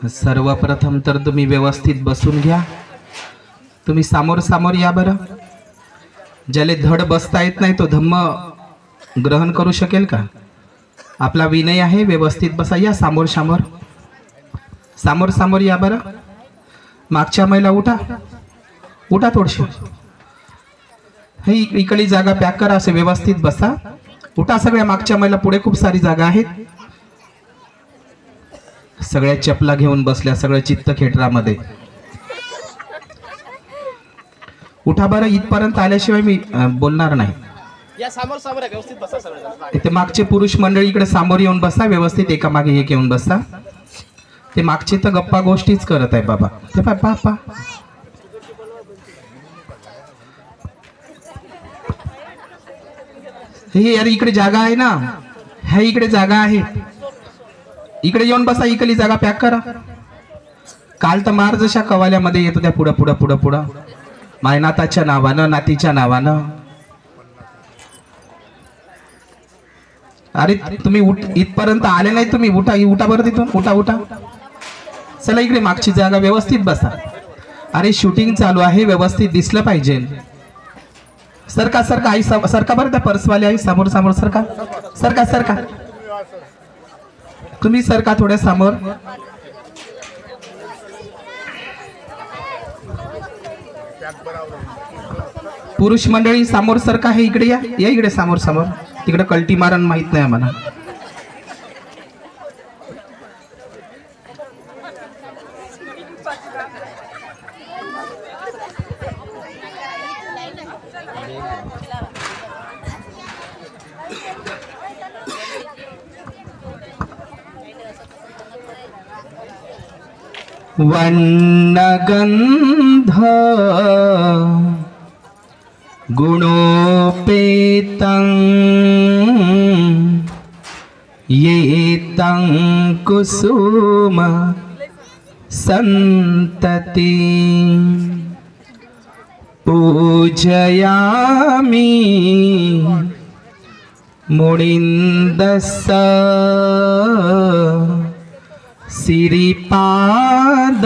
सर्वप्रथम तर तुम्ही व्यवस्थित बसून घ्या। तुम्ही समोर समोर या बरं। ज्याले धड बसता येत नाही तो धम्म ग्रहण करू शकेल का? आपला विनय आहे, व्यवस्थित बसा। या समोर समोर समोर समोर या बरं। मागच्या महिला उठा उठा थोडशी। ही इकडली जागा पॅक करा, असे व्यवस्थित बसा। उठा सगळ्या मागच्या महिला, पुढे खूप सारी जागा आहेत। सगळ्या चपला घेऊन बसल्या, सगळं चित्त खेटरामध्ये। उठा बरं, इथपर्यंत आल्याशिवाय मी बोलणार नाही। या समोर समोर व्यवस्थित बसा सगळे। इथे मागचे पुरुष मंडळी इकडे समोर येऊन बसा, व्यवस्थित एका मागे एक येऊन बसा। ते मागचे तर गप्पा गोष्टीच करत आहे बाबा। ते पापा हे यार, इकडे जागा आहे ना, हे इकडे जागा आहे, इकडे येऊन बसा। इकडली जागा पॅक करा। काल तर मार जशा कवाल्यामध्ये येतो त्या पुढं पुढं पुढं पुढं मायनाथाच्या नावानं, नातीच्या नावानं। अरे तुम्ही इथपर्यंत आले नाही, तुम्ही उठा उठा बरं तिथून, उठा उठा। चला इकडे मागची जागा, व्यवस्थित बसा। अरे शूटिंग चालू आहे, व्यवस्थित दिसलं पाहिजे। सरका सरका आई, सरका बरं, त्या पर्सवाले आई समोर समोर सरका सरका सरका। तुम्ही सरका थोड्या समोर। पुरुष मंडळी समोर सरका, हे इकडे या, या इकडे समोर समोर। तिकडे कल्टी मारण माहित नाही आम्हाला। वन्नगन्ध गुणोपेतं येतं कुसुम सन्तति पूजयामि मुनिन्दस्स सिरिपाद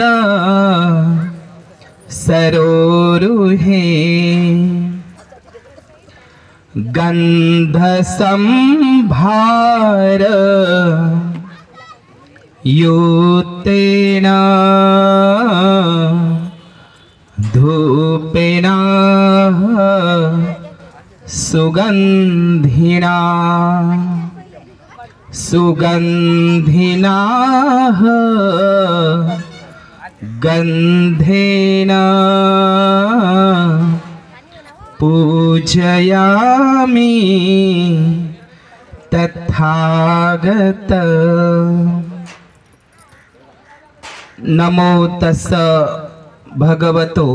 सरोरुहे गन्धसंभार युतेन धूपेन सुगन्धिना सुगन्धिना गन्धेन पूजयामि तथागत। नमो तस् भगवतो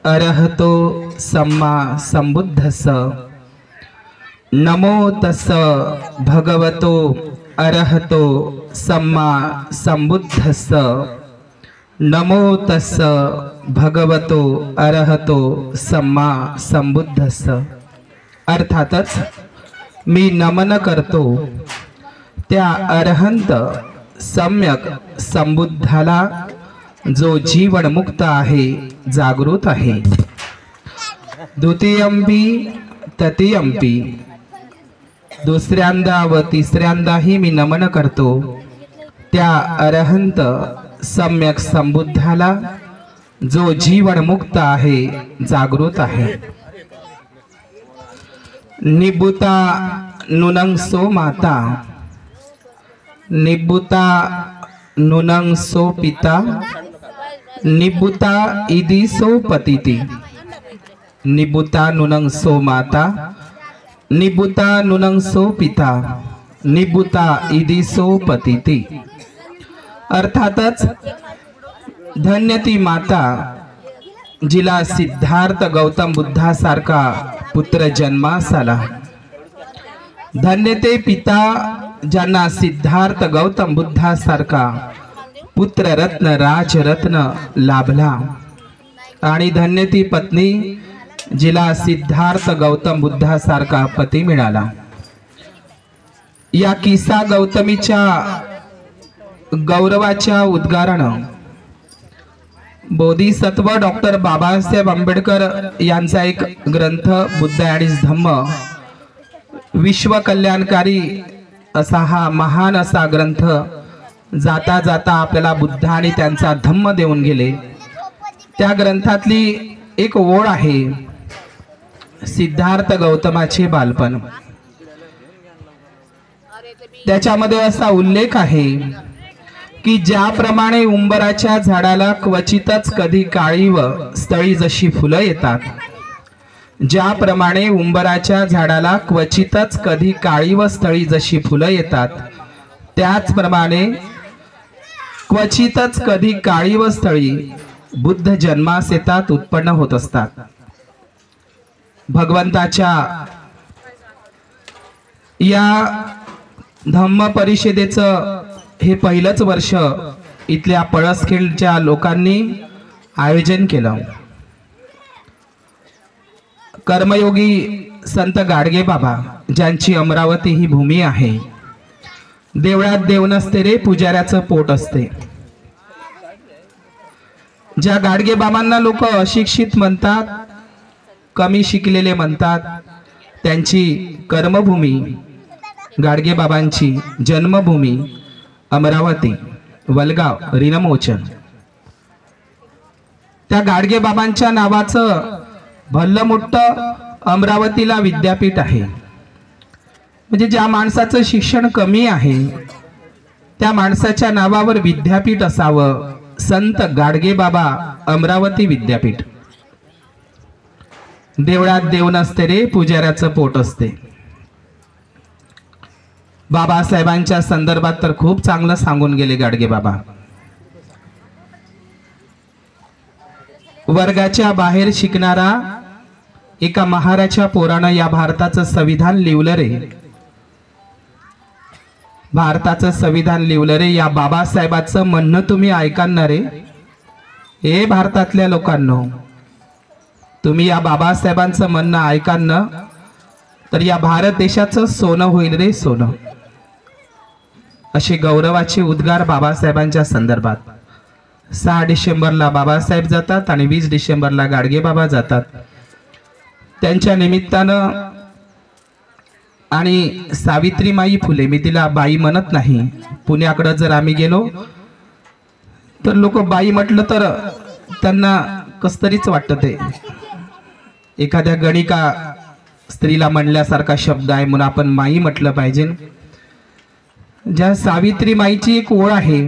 अरहतो सम्मा सम्बुद्धस्स। नमो तस् भगवतो अरहतो सम्मा सम्बुद्धस्स। नमो तस् भगवतो अरहतो सम्मा सम्बुद्धस्स। अर्थातच मी नमन करतो त्या अरहंत सम्यक संबुद्धाला, जो जीवन मुक्त आहे, जागृत आहे। द्वितीयंपि तृतीयंपि, दुसऱ्यांदा व तिसऱ्यांदाही मी नमन करतो त्या अरहंत सम्यक संबुद्धाला, जो जीवन मुक्त आहे, जागृत आहे। निबुता नुनं सो माता, निबुता नुनं सो पिता, निबुता इति सो पतिति। निबुता नुनं सो माता, निबुता नुनंसो पिता निबुता इदिसो पतिती. अर्थातच धन्य ती माता जिला सिद्धार्थ गौतम बुद्धासारखा पुत्र जन्मास आला. धन्य ते पिता ज्यांना सिद्धार्थ गौतम बुद्धासारखा पुत्र रत्न राजरत्न लाभला. आणि धन्य ती पत्नी जिला सिद्धार्थ गौतम बुद्धासारखा पती मिळाला. या किसा गौतमीच्या गौरवाच्या उद्गारानं बोधिसत्व डॉक्टर बाबासाहेब आंबेडकर यांचा एक ग्रंथ बुद्ध आणि धम्म विश्व कल्याणकारी असा हा महान असा ग्रंथ जाता जाता आपल्याला बुद्ध आणि त्यांचा धम्म देऊन गेले. त्या ग्रंथातली एक ओळ आहे, सिद्धार्थ गौतमाचे बालपण. त्याच्यामध्ये असा उल्लेख आहे की ज्याप्रमाणे उंबराच्या झाडाला क्वचितच कधी काळी व स्थळी जशी फुलं येतात, ज्याप्रमाणे उंबराच्या झाडाला क्वचितच कधी काळी व स्थळी जशी फुलं येतात, त्याचप्रमाणे क्वचितच कधी काळी व स्थळी बुद्ध जन्मास येतात, उत्पन्न होत असतात. भगवंताच्या या धम्म परिषदेचं हे पहिलंच वर्ष इथल्या पळसखेडच्या लोकांनी आयोजन केलं. कर्मयोगी संत गाडगे बाबा ज्यांची अमरावती ही भूमी आहे. देवळात देव नसते रे पुजाऱ्याचं पोट असते. ज्या गाडगे बाबांना लोक अशिक्षित म्हणतात, कमी शिकलेले म्हणतात, त्यांची कर्मभूमी गाडगे बाबांची जन्मभूमी अमरावती वलगाव रिनमोचन. त्या गाडगे बाबांच्या नावाचं भल्लं मोठं अमरावतीला विद्यापीठ आहे. म्हणजे ज्या माणसाचं शिक्षण कमी आहे त्या माणसाच्या नावावर विद्यापीठ असावं. संत गाडगे बाबा अमरावती विद्यापीठ. देवळात देव नसते रे पुजाऱ्याचं पोट असते. बाबासाहेबांच्या संदर्भात तर खूप चांगलं सांगून गेले गाडगे बाबा. वर्गाच्या बाहेर शिकणारा एका महाराच्या पोरानं या भारताचं संविधान लिहिलं रे, भारताचं संविधान लिहिलं रे. या बाबासाहेबाचं म्हणणं तुम्ही ऐकाल रे. हे भारतातल्या लोकांनो, तुम्ही या बाबासाहेबांचं म्हणणं ऐकाल ना तर या भारत देशाचं सोनं होईल रे, सोनं. असे गौरवाचे उद्गार बाबासाहेबांच्या संदर्भात. 6 डिसेंबरला बाबासाहेब जातात आणि 20 डिसेंबरला गाडगे बाबा जातात. त्यांच्या निमित्तानं आणि सावित्रीमाई फुले, मी तिला बाई म्हणत नाही, पुण्याकडे जर आम्ही गेलो तर लोक बाई म्हटलं तर त्यांना कसतरीच वाटतं. ते एखाद्या गणिका स्त्रीला म्हणल्यासारखा शब्द आहे म्हणून आपण माई म्हटलं पाहिजे. ज्या सावित्रीमाईची एक ओळ आहे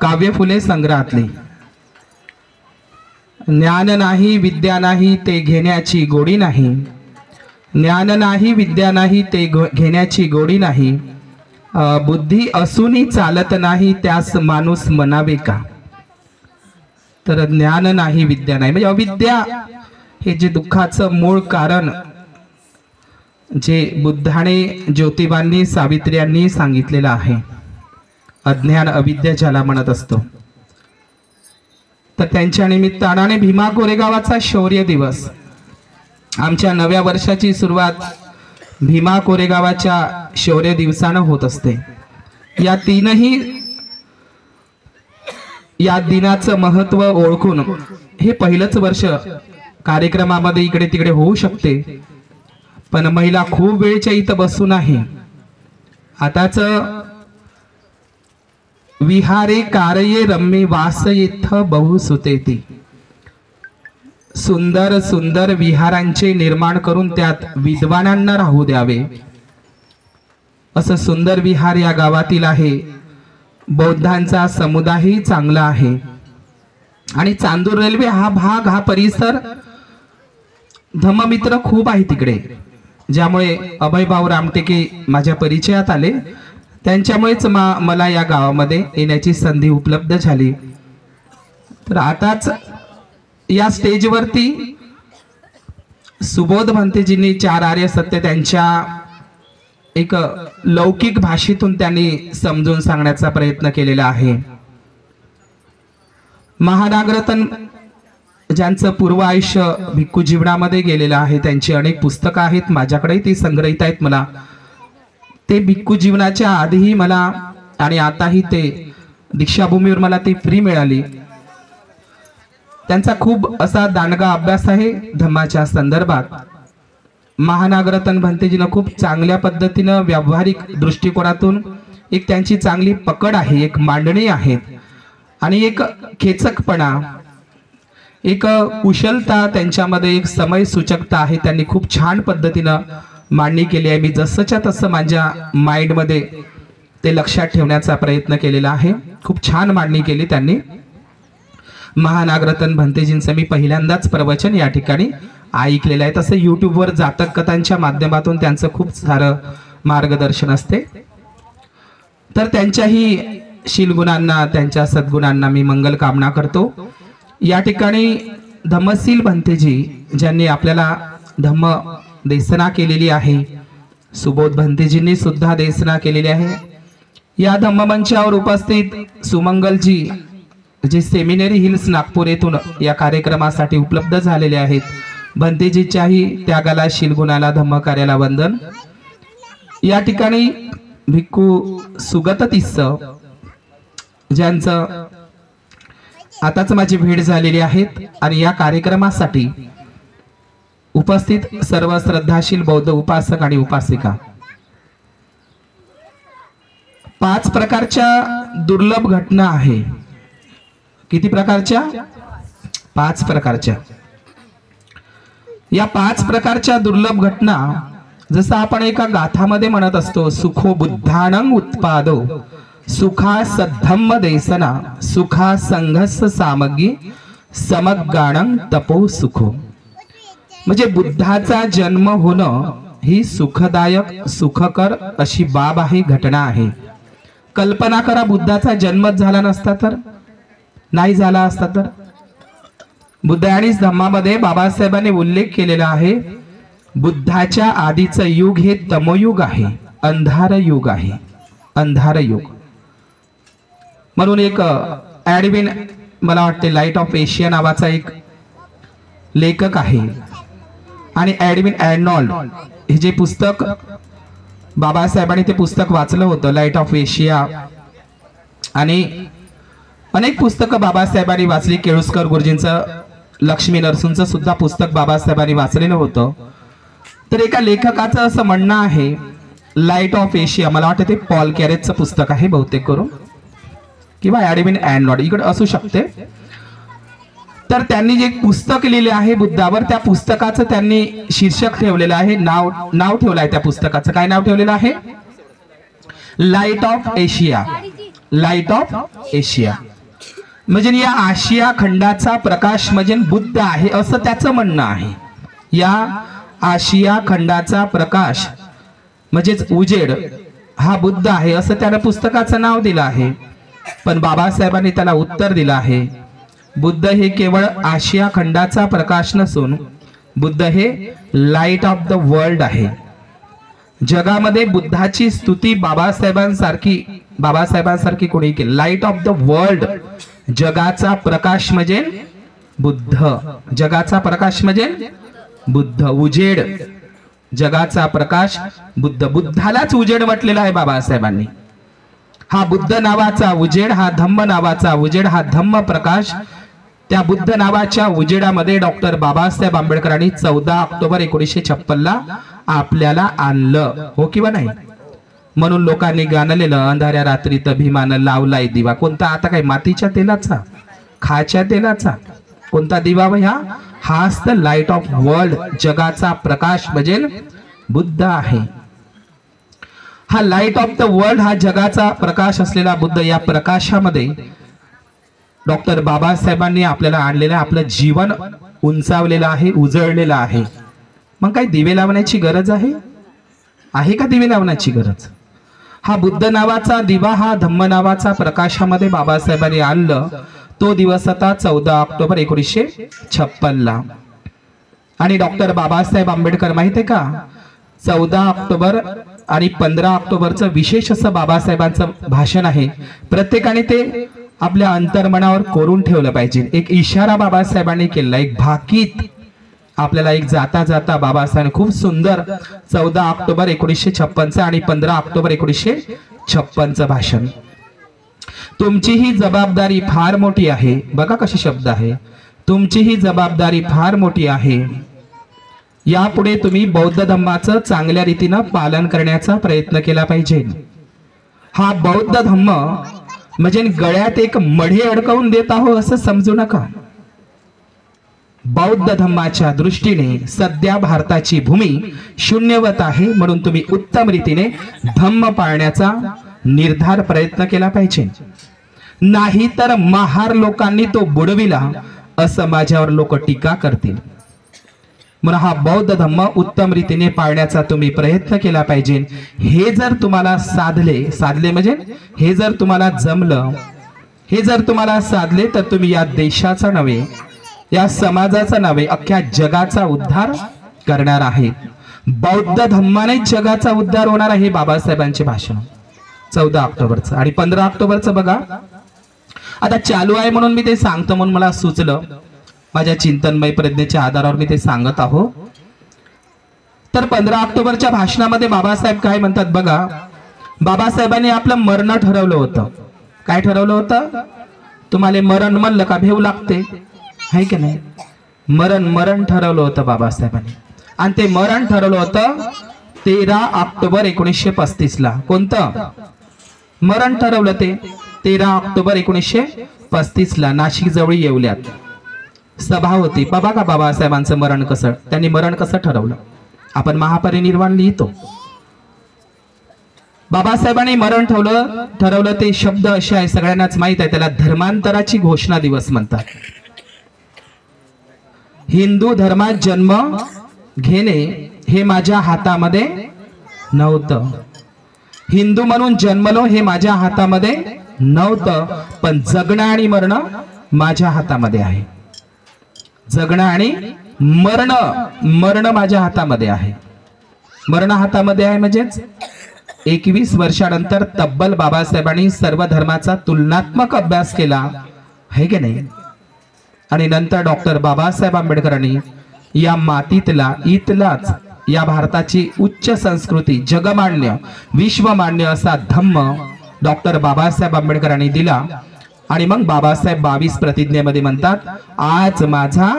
काव्य फुले संग्रहातली, ज्ञान नाही विद्या नाही ते घेण्याची गोडी नाही, ज्ञान नाही विद्या नाही ते घेण्याची गोडी नाही, बुद्धी असूनही चालत नाही त्यास माणूस म्हणावे का. तर ज्ञान नाही विद्या नाही म्हणजे अविद्या हे जे दुःखाचं मूळ कारण जे बुद्धाने ज्योतिबांनी सावित्र्यांनी सांगितलेलं आहे. अज्ञान अविद्या ज्याला म्हणत असतो. तर त्यांच्या निमित्ताने भीमा कोरेगावाचा शौर्य दिवस, आमच्या नव्या वर्षाची सुरुवात भीमा कोरेगावाच्या शौर्य दिवसानं होत असते. या तीनही या दिनाचं महत्व ओळखून हे पहिलंच वर्ष कार्यक्रमामध्ये इकडे तिकडे होऊ शकते, पण महिला खूप वेळच्या इथं बसून आहे. आताच विहारे कारये रम्ये वासयेथ बहु सुतेती, सुंदर सुंदर विहारांचे निर्माण करून त्यात विद्वानांना राहू द्यावे असं सुंदर विहार या गावातील आहे. बौद्धांचा समुदायही चांगला आहे आणि चांदूर रेल्वे हा भाग हा परिसर धम्ममित्र खूप आहे तिकडे, ज्यामुळे अभयभाऊ रामटेके माझ्या परिचयात आले. त्यांच्यामुळेच मला या गावामध्ये येण्याची संधी उपलब्ध झाली. तर आताच या स्टेजवरती सुबोध भंतेजींनी 4 आर्य सत्य त्यांच्या एक लौकिक भाषेतून त्यांनी समजून सांगण्याचा प्रयत्न केलेला आहे. महानागरतन ज्यांचं पूर्व आयुष्य भिक्खू जीवनामध्ये गेलेलं आहे, त्यांची अनेक पुस्तकं आहेत माझ्याकडे, ती संग्रहित आहेत. मला ते भिक्खू जीवनाच्या आधीही मला आणि आताही ते दीक्षाभूमीवर मला ती फ्री मिळाली. त्यांचा खूप असा दांडगा अभ्यास आहे धम्माच्या संदर्भात. महानागरतन भंतेजीनं खूप चांगल्या पद्धतीनं व्यावहारिक दृष्टिकोनातून एक त्यांची चांगली पकड आहे, एक मांडणी आहे आणि एक खेचकपणा, एक कुशलता त्यांच्यामध्ये, एक समय सूचकता आहे. त्यांनी खूप छान पद्धतीनं मांडणी केली आहे. मी जसंच्या तसं माझ्या माइंडमध्ये ते लक्षात ठेवण्याचा प्रयत्न केलेला आहे. खूप छान मांडणी केली त्यांनी. महानागरतन भंतेजींचं मी पहिल्यांदाच प्रवचन या ठिकाणी ऐकलेलं आहे. तसं यूट्यूबवर जातक कथांच्या माध्यमातून त्यांचं खूप सारं मार्गदर्शन असते. तर त्यांच्याही शीलगुणांना, त्यांच्या सद्गुणांना मी मंगल कामना करतो. या ठिकाणी धम्मशील भंतेजी ज्यांनी आपल्याला धम्म देसना केलेली आहे, सुबोध भंतेजींनी सुद्धा देसना केलेली आहे. या धम्ममंचावर उपस्थित सुमंगलजी जे सेमिनरी हिल्स नागपूर येथून या कार्यक्रमासाठी उपलब्ध झालेले आहेत, भंतेजीच्याही त्यागाला, शीलगुणाला, धम्म कार्याला वंदन. या ठिकाणी भिक्खू सुगत तिस्स ज्यांचं आताच माझी भेट झालेली आहेत आणि या कार्यक्रमासाठी उपस्थित सर्व श्रद्धाशील बौद्ध उपासक आणि उपासिका. 5 प्रकारच्या दुर्लभ घटना आहे. किती प्रकारच्या? 5 प्रकारच्या. या 5 प्रकारच्या दुर्लभ घटना जसं आपण एका गाथामध्ये म्हणत असतो, सुखो बुद्धानं उत्पादो सुखा सद्धम्म देसना सुखा संघस सामग्री समगाणं तपो सुखो. म्हणजे बुद्धाचा जन्म होणं ही सुखदायक, सुखकर अशी बाब आहे, घटना आहे. कल्पना करा, बुद्धाचा जन्मच झाला नसता तर, नाही झाला असता तर. बुद्ध आणि धम्मामध्ये बाबासाहेबांनी उल्लेख केलेला आहे, बुद्धाच्या आधीचं युग हे तमयुग आहे, अंधार युग आहे, अंधार युग. म्हणून एक ॲडविन, मला वाटते लाईट ऑफ एशिया नावाचा एक लेखक आहे आणि ॲडविन ॲर्नॉल्ड हे जे पुस्तक बाबासाहेबांनी ते पुस्तक वाचलं होतं, लाईट ऑफ एशिया, आणि अनेक पुस्तकं बाबासाहेबांनी वाचली. केळुस्कर गुरुजींचं, लक्ष्मी नरसूंचं सुद्धा पुस्तक बाबासाहेबांनी वाचलेलं होतं. तर एका लेखकाचं असं म्हणणं आहे, लाईट ऑफ एशिया, मला वाटतं ते पॉल कॅरेजचं पुस्तक आहे बहुतेक करून, किंवा ॲडविन ॲर्नॉल्ड इकडे असू शकते. तर त्यांनी जे पुस्तक लिहिले आहे बुद्धावर, त्या पुस्तकाचं त्यांनी शीर्षक ठेवलेलं आहे, नाव ठेवलं आहे त्या पुस्तकाचं. काय नाव ठेवलेलं आहे? Light of Asia. Light of Asia म्हणजे या आशिया खंडाचा प्रकाश म्हणजे बुद्ध आहे, असं त्याचं म्हणणं आहे. या आशिया खंडाचा प्रकाश म्हणजेच उजेड हा बुद्ध आहे, असं त्यानं पुस्तकाचं नाव दिलं आहे. पण बाबासाहेबांनी त्याला उत्तर दिलं आहे, बुद्ध हे केवळ आशिया खंडाचा प्रकाश नसून बुद्ध हे लाईट ऑफ द वर्ल्ड आहे. जगामध्ये बुद्धाची स्तुती बाबासाहेबांसारखी कोणी केली? लाईट ऑफ द वर्ल्ड, जगाचा प्रकाश म्हणजे बुद्ध. जगाचा प्रकाश म्हणजे बुद्ध, उजेड, जगाचा प्रकाश बुद्ध. बुद्धालाच उजेड म्हटलेला आहे बाबासाहेबांनी. हा बुद्ध नावाचा उजेड, हा धम्म नावाचा उजेड, हा धम्म प्रकाश, त्या बुद्ध नावाच्या उजेडामध्ये डॉक्टर बाबासाहेब आंबेडकरांनी 14 ऑक्टोबर 1956 आपल्याला आणलं, हो किंवा नाही? म्हणून लोकांनी गाणलेलं, अंधाऱ्या रात्रीत भीमानं लावलाय दिवा. कोणता? आता काय मातीच्या तेलाचा, खाच्या तेलाचा? कोणता दिवा भैया? हाच द लाईट ऑफ वर्ल्ड, जगाचा प्रकाश म्हणजे बुद्ध आहे. हा लाईट ऑफ द वर्ल्ड, हा जगाचा प्रकाश असलेला बुद्ध, या प्रकाशामध्ये डॉक्टर बाबासाहेबांनी आपल्याला आणलेलं, आपलं जीवन उंचावलेलं आहे, उजळलेलं आहे. मग काय दिवे लावण्याची गरज आहे? आहे का दिवे लावण्याची गरज? हा बुद्ध नावाचा दिवा हा धम्म नावाचा प्रकाशामध्ये बाबासाहेबांनी आणलं. तो दिवस होता 14 ऑक्टोबर 1956 आणि डॉक्टर बाबासाहेब आंबेडकर माहिती आहे का, 14 ऑक्टोबर आणि 15 ऑक्टोबरचं विशेष असं बाबासाहेबांचं भाषण आहे. प्रत्येकाने ते आपल्या अंतर्मनावर कोरून ठेवलं पाहिजे. एक इशारा बाबासाहेबांनी केला, एक भाकीत आपल्याला एक जाता जाता बाबासाहेब खूप सुंदर 14 ऑक्टोबर 1956 आणि 15 ऑक्टोबर 1956 भाषण. तुमची ही जबाबदारी फार मोठी आहे. बघा कशी शब्द आहे, तुमची ही जबाबदारी फार मोठी आहे. यापुढे तुम्ही बौद्ध धम्माचं चांगल्या रीतीनं पालन करण्याचा प्रयत्न केला पाहिजे. हा बौद्ध धम्म म्हणजे गळ्यात एक मढी अडकवून देत आहो असं समजू नका. बौद्ध धम्माच्या दृष्टीने सध्या भारताची भूमी शून्यवत आहे, म्हणून तुम्ही उत्तम रीतीने धम्म पाळण्याचा निर्धार प्रयत्न केला पाहिजे. नाही तर महार लोकांनी तो बुडविला असं माझ्यावर लोक टीका करतील. म्हणून हा बौद्ध धम्म उत्तम रीतीने पाळण्याचा तुम्ही प्रयत्न केला पाहिजे. हे जर तुम्हाला साधले म्हणजे हे जर तुम्हाला जमलं, हे जर तुम्हाला साधले तर तुम्ही या देशाचा नव्हे, या समाजाचा नव्हे, अख्ख्या जगाचा उद्धार करणार आहे. बौद्ध धम्माने जगाचा उद्धार होणार आहे. बाबासाहेबांचे भाषण 14 ऑक्टोबरचं आणि 15 ऑक्टोबरचं बघा. आता चालू आहे म्हणून मी ते सांगतो, म्हणून मला सुचलं, माझ्या चिंतनमय प्रज्ञेच्या आधारावर मी ते सांगत आहो. तर 15 ऑक्टोबरच्या भाषणामध्ये बाबासाहेब काय म्हणतात बघा. बाबासाहेबांनी आपलं मरण ठरवलं होतं. काय ठरवलं होतं? तुम्हाला मरण म्हणलं का भेव लागते, आहे की नाही? मरण ठरवलं होतं बाबासाहेबांनी. आणि ते मरण ठरवलं होतं 13 ऑक्टोबर 1935 कोणतं मरण ठरवलं? ते 13 ऑक्टोबर 1935 नाशिक जवळ येवल्यात सभा होती. बघा का बाबासाहेबांचं मरण कसं, त्यांनी मरण कसं ठरवलं. आपण महापरिनिर्वाण लिहितो. बाबासाहेबांनी मरण ठरवलं ते शब्द असे आहे, सगळ्यांनाच माहित आहे, त्याला धर्मांतराची घोषणा दिवस म्हणतात. हिंदू धर्मात जन्म घेणे हे माझ्या हातामध्ये नव्हतं. हिंदू म्हणून जन्मलो हे माझ्या हातामध्ये नव्हतं, पण जगणं आणि मरणं माझ्या हातामध्ये आहे. जगणं आणि मरण माझ्या हातामध्ये आहे. मरण हातामध्ये आहे म्हणजेच 21 वर्षानंतर तब्बल बाबासाहेबांनी सर्व धर्माचा तुलनात्मक अभ्यास केला, आहे की नाही? आणि नंतर डॉक्टर बाबासाहेब आंबेडकरांनी या मातीतला इथलाच या भारताची उच्च संस्कृती जगमान्य विश्वमान्य असा धम्म डॉक्टर बाबासाहेब आंबेडकरांनी दिला. आणि मग बाबासाहेब 22 प्रतिज्ञेमध्ये म्हणतात, आज माझा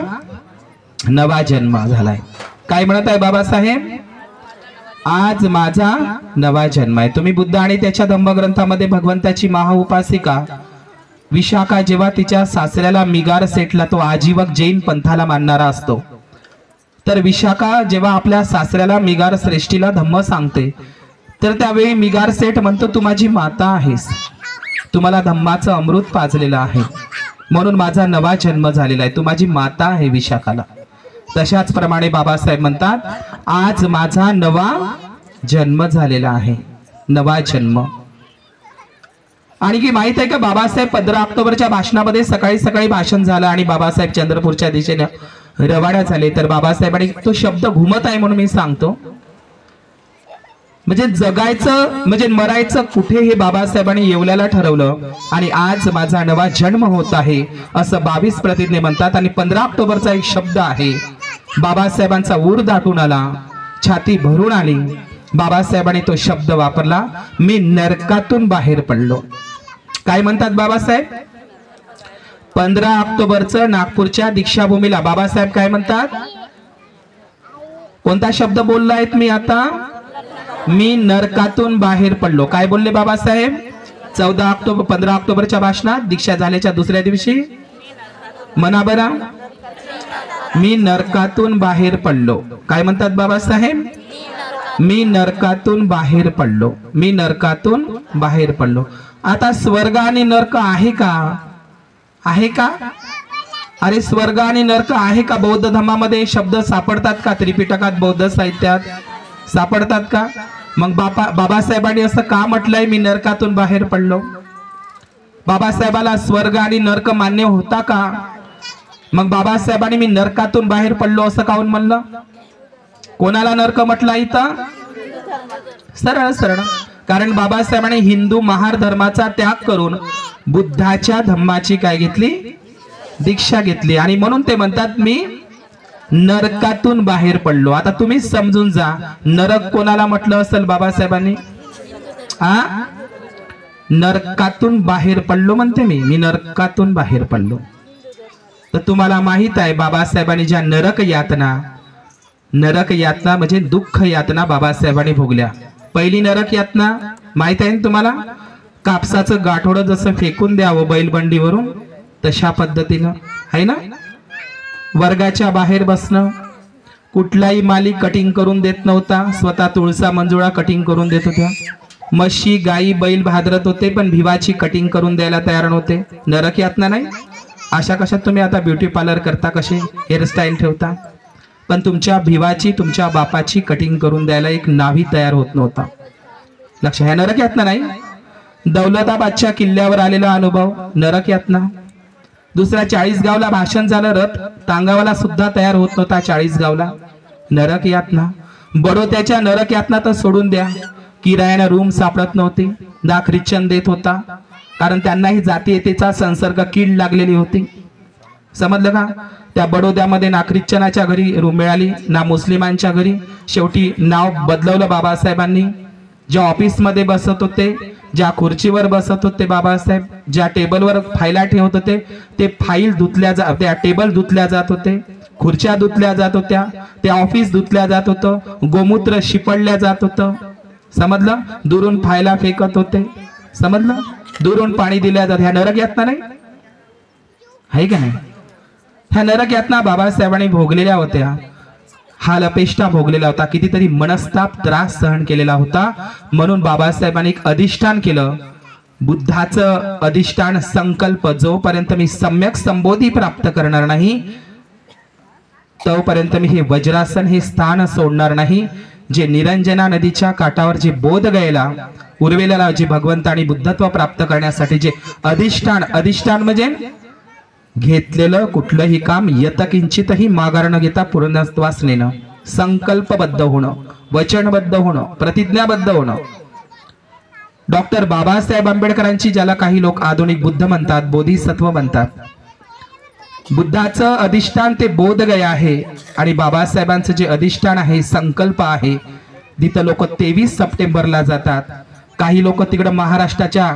नवा जन्म झालाय. काय म्हणत आहे बाबासाहेब? आज माझा नवा जन्म आहे. तुम्ही बुद्ध आणि त्याच्या धम्मग्रंथामध्ये भगवंताची महाउपासिका विशाखा जेव्हा तिच्या सासऱ्याला मिगार सेटला, तो आजीवक जैन पंथाला मानणारा असतो, तर विशाखा जेव्हा आपल्या सासऱ्याला मिगार श्रेष्ठीला धम्म सांगते, तर त्यावेळी मिगार सेठ म्हणतो, तू माझी माता आहेस, तुम्हाला धम्माचं अमृत पाजलेलं आहे, म्हणून माझा नवा जन्म झालेला आहे, तू माझी माता आहे विशाखाला. तशाच प्रमाणे बाबासाहेब म्हणतात, आज माझा नवा जन्म झालेला आहे, नवा जन्म. आणि की माहित आहे का, बाबासाहेब 15 ऑक्टोबरच्या भाषणामध्ये सकाळी सकाळी भाषण झालं आणि बाबासाहेब चंद्रपूरच्या दिशेने रवाना झाले. तर बाबासाहेबांनी तो शब्द घुमत आहे म्हणून मी सांगतो, म्हणजे जगायचं म्हणजे मरायचं कुठे हे बाबासाहेबांनी येवल्याला ठरवलं. आणि आज माझा नवा जन्म होत आहे असं 22 प्रतिज्ञे म्हणतात. आणि 15 ऑक्टोबरचा एक शब्द आहे, बाबासाहेबांचा ऊर दाटून आला, छाती भरून आली. बाबासाहेबांनी तो शब्द वापरला, मी नरकातून बाहेर पडलो. काय म्हणतात बाबासाहेब? 15 ऑक्टोबरचं नागपूरच्या दीक्षाभूमीला बाबासाहेब काय म्हणतात? कोणता शब्द बोललायत मी आता? मी नरकातून बाहेर पडलो. काय बोलले बाबासाहेब 15 ऑक्टोबरच्या भाषणात दीक्षा झाल्याच्या दुसऱ्या दिवशी? म्हणा बरा, मी नरकातून बाहेर पडलो. काय म्हणतात बाबासाहेब? मी नरकातून बाहेर पडलो, मी नरकातून बाहेर पडलो. आता स्वर्ग आणि नरक आहे का? आहे का? अरे स्वर्ग आणि नरक आहे का बौद्ध धर्मामध्ये? शब्द सापडतात का त्रिपिटकात, बौद्ध साहित्यात सापडतात का? मग बाबासाहेबांनी असं का म्हटलंय, मी नरकातून बाहेर पडलो? बाबासाहेबाला स्वर्ग आणि नरक मान्य होता का? मग बाबासाहेबांनी मी नरकातून बाहेर पडलो असं काहून म्हणलं? कोणाला नरक म्हटलं इथं? सरळ सरळ, कारण बाबासाहेबांनी हिंदू महार धर्माचा त्याग करून बुद्धाच्या धम्माची काय घेतली? दीक्षा घेतली. आणि म्हणून ते म्हणतात मी नरकातून बाहेर पडलो. आता तुम्ही समजून जा, नरक कोणाला म्हटलं असेल बाबासाहेबांनी? नरकातून बाहेर पडलो म्हणते मी नरकातून बाहेर पडलो. तर तुम्हाला माहित आहे बाबासाहेबांनी ज्या नरक यातना म्हणजे दुःख यातना बाबासाहेबांनी भोगल्या. पहिली नरक यातना माहित आहे ना तुम्हाला? कापसाचं गाठोडं जसं फेकून द्यावं बैलबंडीवरून तशा पद्धतीनं, आहे ना? वर्गाच्या बाहेर बसणं, कुठलाही माली कटिंग करून देत नव्हता, स्वतः तुळसा मंजुळा कटिंग करून देत होत्या. म्हशी गाई बैल भादरत होते पण भिवाची कटिंग करून द्यायला तयार नव्हते. नरक यातना नाही? अशा कशात तुम्ही आता ब्युटी पार्लर करता, कसे हेअरस्टाईल ठेवता, पण तुमच्या भिवाची तुमच्या बापाची कटिंग करून द्यायला एक नाभी तयार होत नव्हता. लक्ष, ह्या नरक यातना नाही? दौलताबादच्या किल्ल्यावर आलेला अनुभव नरक यातना. दुसऱ्या 40 गावला भाषण झालं, रथ टांगावाला सुद्धा तयार होत नव्हता 40 गावला, नरक यातना. बडोद्याच्या नरक यातना तर सोडून द्या, किरायानं रूम सापडत नव्हती, ना ख्रिश्चन देत होता, कारण त्यांनाही जातीयतेचा संसर्ग कीड लागलेली होती. समजलं का? त्या बडोद्यामध्ये ना ख्रिश्चनाच्या घरी रूम मिळाली ना मुस्लिमांच्या घरी. शेवटी नाव बदलवलं बाबासाहेबांनी. ज्या ऑफिसमध्ये बसत होते, ज्या खुर्चीवर बसत होते बाबासाहेब, ज्या टेबलवर फायला ठेवत होते, ते फाईल त्या टेबल धुतल्या जात होते, खुर्च्या धुतल्या जात होत्या, ते ऑफिस धुतल्या जात होतं, गोमूत्र शिपडल्या जात होतं. समजलं? दुरून फायला फेकत होते. समजलं? दुरून पाणी दिल्या जात. ह्या नरक यातना नाही? आहे का नाही? ह्या नरक यातना बाबासाहेबांनी भोगलेल्या होत्या. हाल अपेष्टा भोगलेला होता, कितीतरी मनस्ताप त्रास सहन केलेला होता. म्हणून बाबासाहेबांनी एक अधिष्ठान केलं, बुद्धाचं अधिष्ठान संकल्प, जोपर्यंत मी सम्यक संबोधी प्राप्त करणार नाही तोपर्यंत मी हे वज्रासन हे स्थान सोडणार नाही. जे निरंजना नदीच्या काठावर जे बोध गयेला उर्वेला जे भगवंतानी बुद्धत्व प्राप्त करण्यासाठी जे अधिष्ठान म्हणजे घेतलेलं कुठलंही काम यतकिंचितही माघार न घेता पूर्णत्वास नेणं, संकल्पबद्ध होणं, वचनबद्ध होणं, प्रतिज्ञाबद्ध होणं. डॉक्टर बाबासाहेब आंबेडकरांची, ज्याला काही लोक आधुनिक बुद्ध म्हणतात, बोधिसत्व म्हणतात, बुद्धाचं अधिष्ठान ते बोधगया आहे. आणि बाबासाहेबांचं जे अधिष्ठान आहे, संकल्प आहे, तिथं लोक 23 सप्टेंबरला जातात. काही लोक तिकडे महाराष्ट्राच्या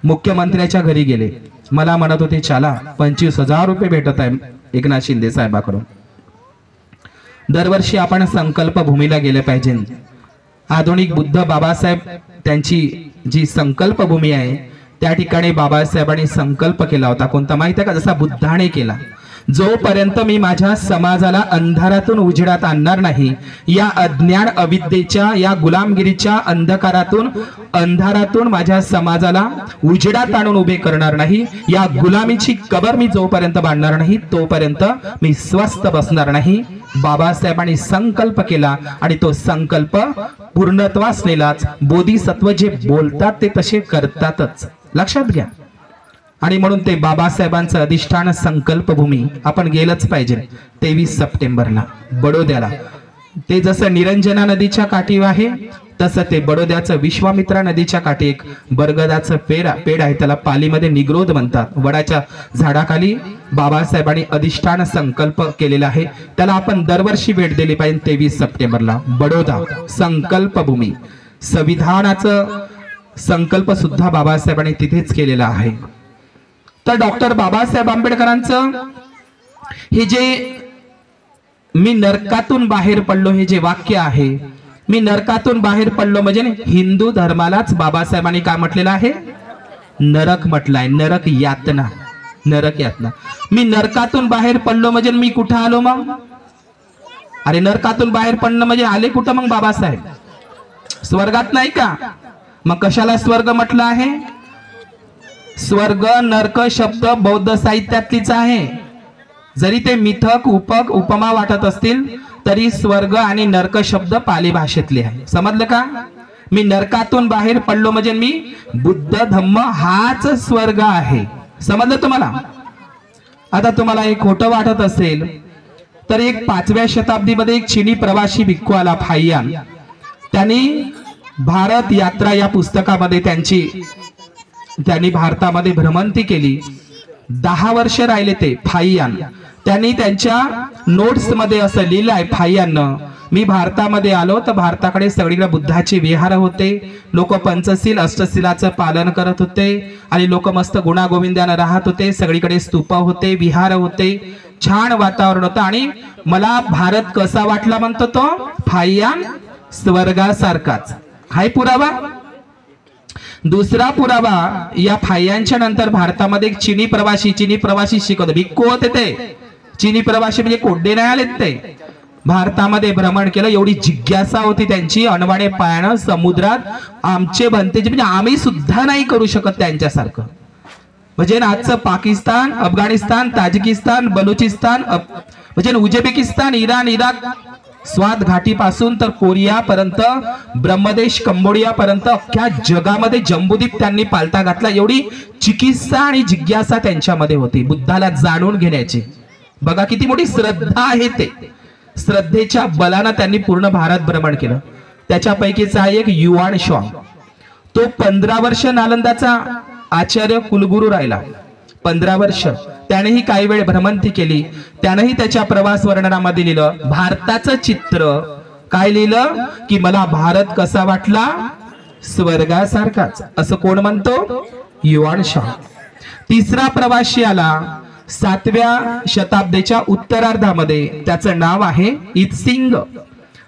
मुख्यमंत्र्याच्या घरी गेले. मला म्हणत होते चला 25,000 रुपये भेटत आहे एकनाथ शिंदे साहेबाकडून. दरवर्षी आपण संकल्प भूमीला गेले पाहिजे. आधुनिक बुद्ध बाबासाहेब त्यांची जी संकल्प भूमी आहे त्या ठिकाणी बाबासाहेबांनी संकल्प केला होता. कोणता माहिती आहे का? जसा बुद्धाने केला, जोपर्यंत मी माझ्या समाजाला अंधारातून उजेडात आणणार नाही, या अज्ञान अविद्येच्या या गुलामगिरीच्या अंधारातून माझ्या समाजाला उजेडात आणून उभे करणार नाही, या गुलामीची कबर मी जोपर्यंत बांधणार नाही तोपर्यंत मी स्वस्थ बसणार नाही. बाबासाहेबांनी संकल्प केला आणि तो संकल्प पूर्णत्वास नेलाच. बोधिसत्व जे बोलतात ते तसे करतातच, लक्षात घ्या. आणि म्हणून ते बाबासाहेबांचं अधिष्ठान संकल्प भूमी आपण गेलंच पाहिजे 23 सप्टेंबरला बडोद्याला. ते जसं निरंजना नदीच्या काठी आहे तसं ते बडोद्याचं विश्वामित्रा नदीच्या काठी एक बरगदाचं पेड आहे, त्याला पालीमध्ये निग्रोध म्हणतात. वडाच्या झाडाखाली बाबासाहेबांनी अधिष्ठान संकल्प केलेला आहे. त्याला आपण दरवर्षी भेट दिली पाहिजे 23 सप्टेंबरला. बडोदा संकल्प भूमी, संविधानाचं संकल्प सुद्धा बाबासाहेबांनी तिथेच केलेला आहे. तर डॉक्टर बाबासाहेब आंबेडकरांचं हे जे मी नरकातून बाहेर पडलो हे जे वाक्य आहे, मी नरकातून बाहेर पडलो म्हणजे हिंदू धर्मालाच बाबासाहेबांनी काय म्हटलेलं आहे? नरक म्हटलंय. नरक यातना, नरक यातना. मी नरकातून बाहेर पडलो म्हणजे मी कुठं आलो मग? अरे नरकातून बाहेर पडणं म्हणजे आले कुठं मग बाबासाहेब? स्वर्गात नाही का? मग कशाला स्वर्ग म्हटलं आहे? स्वर्ग नरक शब्द बौद्ध साहित्यातलीच आहे. जरी ते मिथक उपक उपमा वाटत असतील तरी स्वर्ग आणि नरक शब्द पाली भाषेतले आहे. समजलं का? मी नरकातून बाहेर पडलो म्हणजे मी बुद्ध धम्म हाच स्वर्ग आहे. समजलं तुम्हाला? आता तुम्हाला एक खोटं वाटत असेल तर एक 5व्या शताब्दीमध्ये एक चीनी प्रवासी भिक्खू आला फाहियान. त्यांनी भारत यात्रा या पुस्तकामध्ये त्यांनी भारतामध्ये भ्रमंती केली. 10 वर्ष राहिले ते फाहियान. त्यांनी त्यांच्या नोट्स मध्ये असं लिहिलं आहे फाहियानं, मी भारतामध्ये आलो तर भारताकडे सगळीकडे बुद्धाचे विहार होते, लोक पंचशील अष्टशिलाचं पालन करत होते आणि लोक मस्त गुणागोविंदानं राहत होते, सगळीकडे स्तूप होते, विहार होते, छान वातावरण होतं आणि मला भारत कसा वाटला म्हणतो तो फाहियान, स्वर्गासारखाच. हाय पुरावा. दुसरा पुरावा, या फाहियानच्या नंतर भारतामध्ये एक चीनी प्रवासी शिकवतो, भिक्खू होते ते. चीनी प्रवासी म्हणजे कोड्डे नाही आलेत ते. भारतामध्ये भ्रमण केलं. एवढी जिज्ञासा होती त्यांची, अनवाणे पायानं समुद्रात आमचे बनते म्हणजे आम्ही सुद्धा नाही करू शकत त्यांच्यासारखं. म्हणजे आजचं पाकिस्तान, अफगाणिस्तान, ताजिकिस्तान, बलुचिस्तान, म्हणजे उझबेकिस्तान, इराण, इराक, स्वात घाटीपासून तर कोरियापर्यंत, ब्रह्मदेश, कंबोडियापर्यंत अख्ख्या जगामध्ये जम्बूद्वीप त्यांनी पालथा घातला. एवढी चिकित्सा आणि जिज्ञासा त्यांच्यामध्ये होती बुद्धाला जाणून घेण्याची. बघा किती मोठी श्रद्धा आहे ते. श्रद्धेच्या बलानं त्यांनी पूर्ण भारत भ्रमण केलं. त्याच्यापैकीचा एक युआन शॉंग, तो 15 वर्ष नालंदाचा आचार्य कुलगुरू राहिला. 15 वर्ष त्यानेही काही वेळ भ्रमंती केली. त्यानेही त्याच्या प्रवास वर्णनामध्ये लिहिलं भारताचं चित्र. काय लिहिलं की मला भारत कसा वाटला, स्वर्गासारखाच. असं कोण म्हणतो? युआन शॉंग. तिसरा प्रवासी आला 7व्या शताब्दीच्या उत्तरार्धामध्ये. त्याचं नाव आहे इत्सिंग.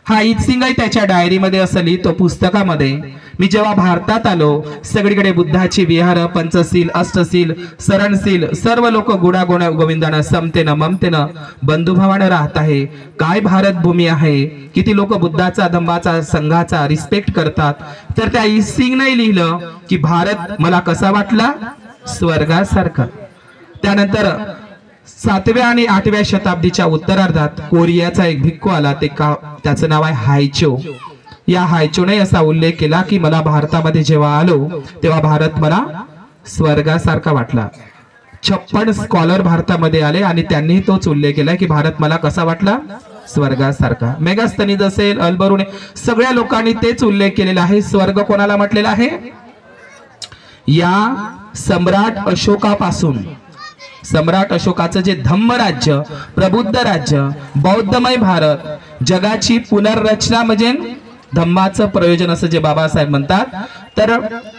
हा इत्सिंग त्याच्या डायरीमध्ये असं लिहितो पुस्तकामध्ये, मी जेव्हा भारतात आलो सगळीकडे बुद्धाची विहार, पंचशील, अष्टशील, शरणशील, सर्व लोक गुणा गोविंदानं समतेनं ममतेनं बंधुभावानं राहत आहे. काय भारत भूमी आहे, किती लोक बुद्धाचा, धम्माचा, संघाचा रिस्पेक्ट करतात. तर त्या इत्सिंगने लिहिलं की भारत मला कसा वाटला, स्वर्गासारखा. त्यानंतर 7व्या आणि 8व्या शताब्दीच्या उत्तरार्धात कोरियाचा एक भिक्खू आला. त्याचं नाव आहे हायचो. या हायचोने असा उल्लेख केला की मला भारतामध्ये जेव्हा आलो तेव्हा भारत मला स्वर्गासारखा वाटला. 56 स्कॉलर भारतामध्ये आले आणि त्यांनी तोच उल्लेख केला की भारत मला कसा वाटला, स्वर्गासारखा. मेगास्तनीज असेल, अल्बरुने, सगळ्या लोकांनी तेच उल्लेख केलेला आहे. स्वर्ग कोणाला म्हटलेला आहे? या सम्राट अशोकापासून, सम्राट अशोकाचं जे धम्म राज्य, प्रबुद्ध राज्य, बौद्धमय भारत, जगाची पुनर्रचना म्हणजे धम्माचं प्रयोजन असं जे बाबासाहेब म्हणतात. तर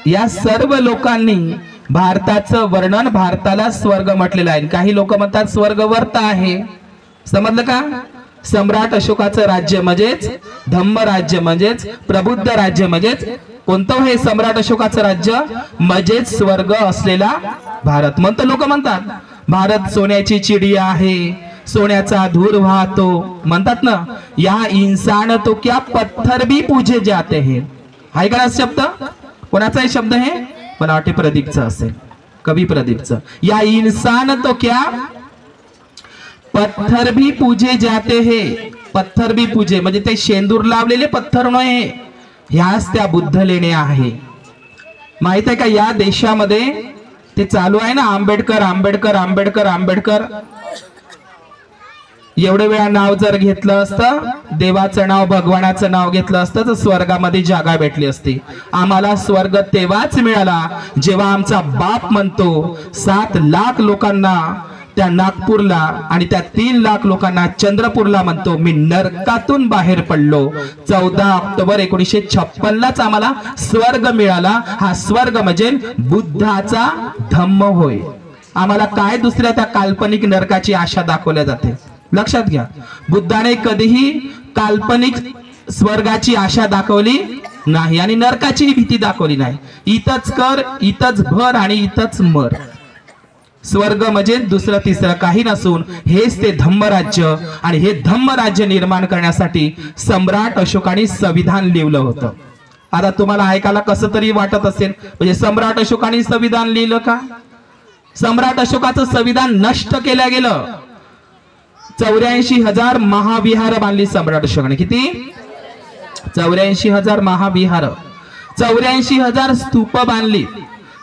या सर्व लोकांनी भारताचं वर्णन, भारताला स्वर्ग म्हटलेलं आहे. काही लोक म्हणतात स्वर्ग वर्त आहे. समजलं का? सम्राट अशोकाचं राज्य म्हणजेच धम्म राज्य, म्हणजेच प्रबुद्ध राज्य, म्हणजेच कोणतं हे सम्राट अशोकाचं राज्य, म्हणजेच स्वर्ग असलेला भारत. म्हणतो लोक म्हणतात भारत सोन्याची चिडिया आहे, सोन्याचा धूर वाहतो. म्हणतात ना, या इंसान तो क्या पत्थर भी पूजे जाते हैं. हाय का शब्द? कोणाचा आहे शब्द हे? मला वाटते प्रदीपचा असेल, कवी प्रदीपचं. या इंसान तो क्या पत्थर भी पूजे जाते हैं. पत्थर भी पूजे म्हणजे ते शेंदूर लावलेले पत्थर नव्हे, ह्याच त्या बुद्ध लेण्या आहे. माहित आहे का या देशामध्ये ते चालू आहे ना, आंबेडकर आंबेडकर आंबेडकर आंबेडकर. एवढे वेळा नाव जर घेतलं असतं, देवाचं नाव, भगवानाचं नाव घेतलं असतं तर स्वर्गामध्ये जागा भेटली असती. आम्हाला स्वर्ग तेव्हाच मिळाला जेव्हा आमचा बाप म्हणतो 7 लाख लोकांना त्या नागपूरला आणि त्या 3 लाख लोकांना चंद्रपूरला म्हणतो मी नरकातून बाहेर पडलो. 14 ऑक्टोबर 1956लाच आम्हाला स्वर्ग मिळाला. हा स्वर्ग म्हणजे बुद्धाचा धम्म होय. आम्हाला काय दुसऱ्या त्या काल्पनिक नरकाची आशा दाखवल्या जाते. लक्षात घ्या, बुद्धाने कधीही काल्पनिक स्वर्गाची आशा दाखवली नाही आणि नरकाची भीती दाखवली नाही. इथंच कर, इथंच भर आणि इथंच मर. स्वर्ग म्हणजे दुसरं तिसरं काही नसून हेच ते धम्मराज्य. आणि हे धम्मराज्य निर्माण करण्यासाठी सम्राट अशोकाने संविधान लिहिलं होतं. आता तुम्हाला ऐकायला कसं तरी वाटत असेल, म्हणजे सम्राट अशोकाने संविधान लिहिलं का? सम्राट अशोकाचं संविधान नष्ट केलं गेलं. 84,000 महाविहार बांधली सम्राट अशोकाने. किती? 84,000 महाविहार. 84,000 स्तूप बांधली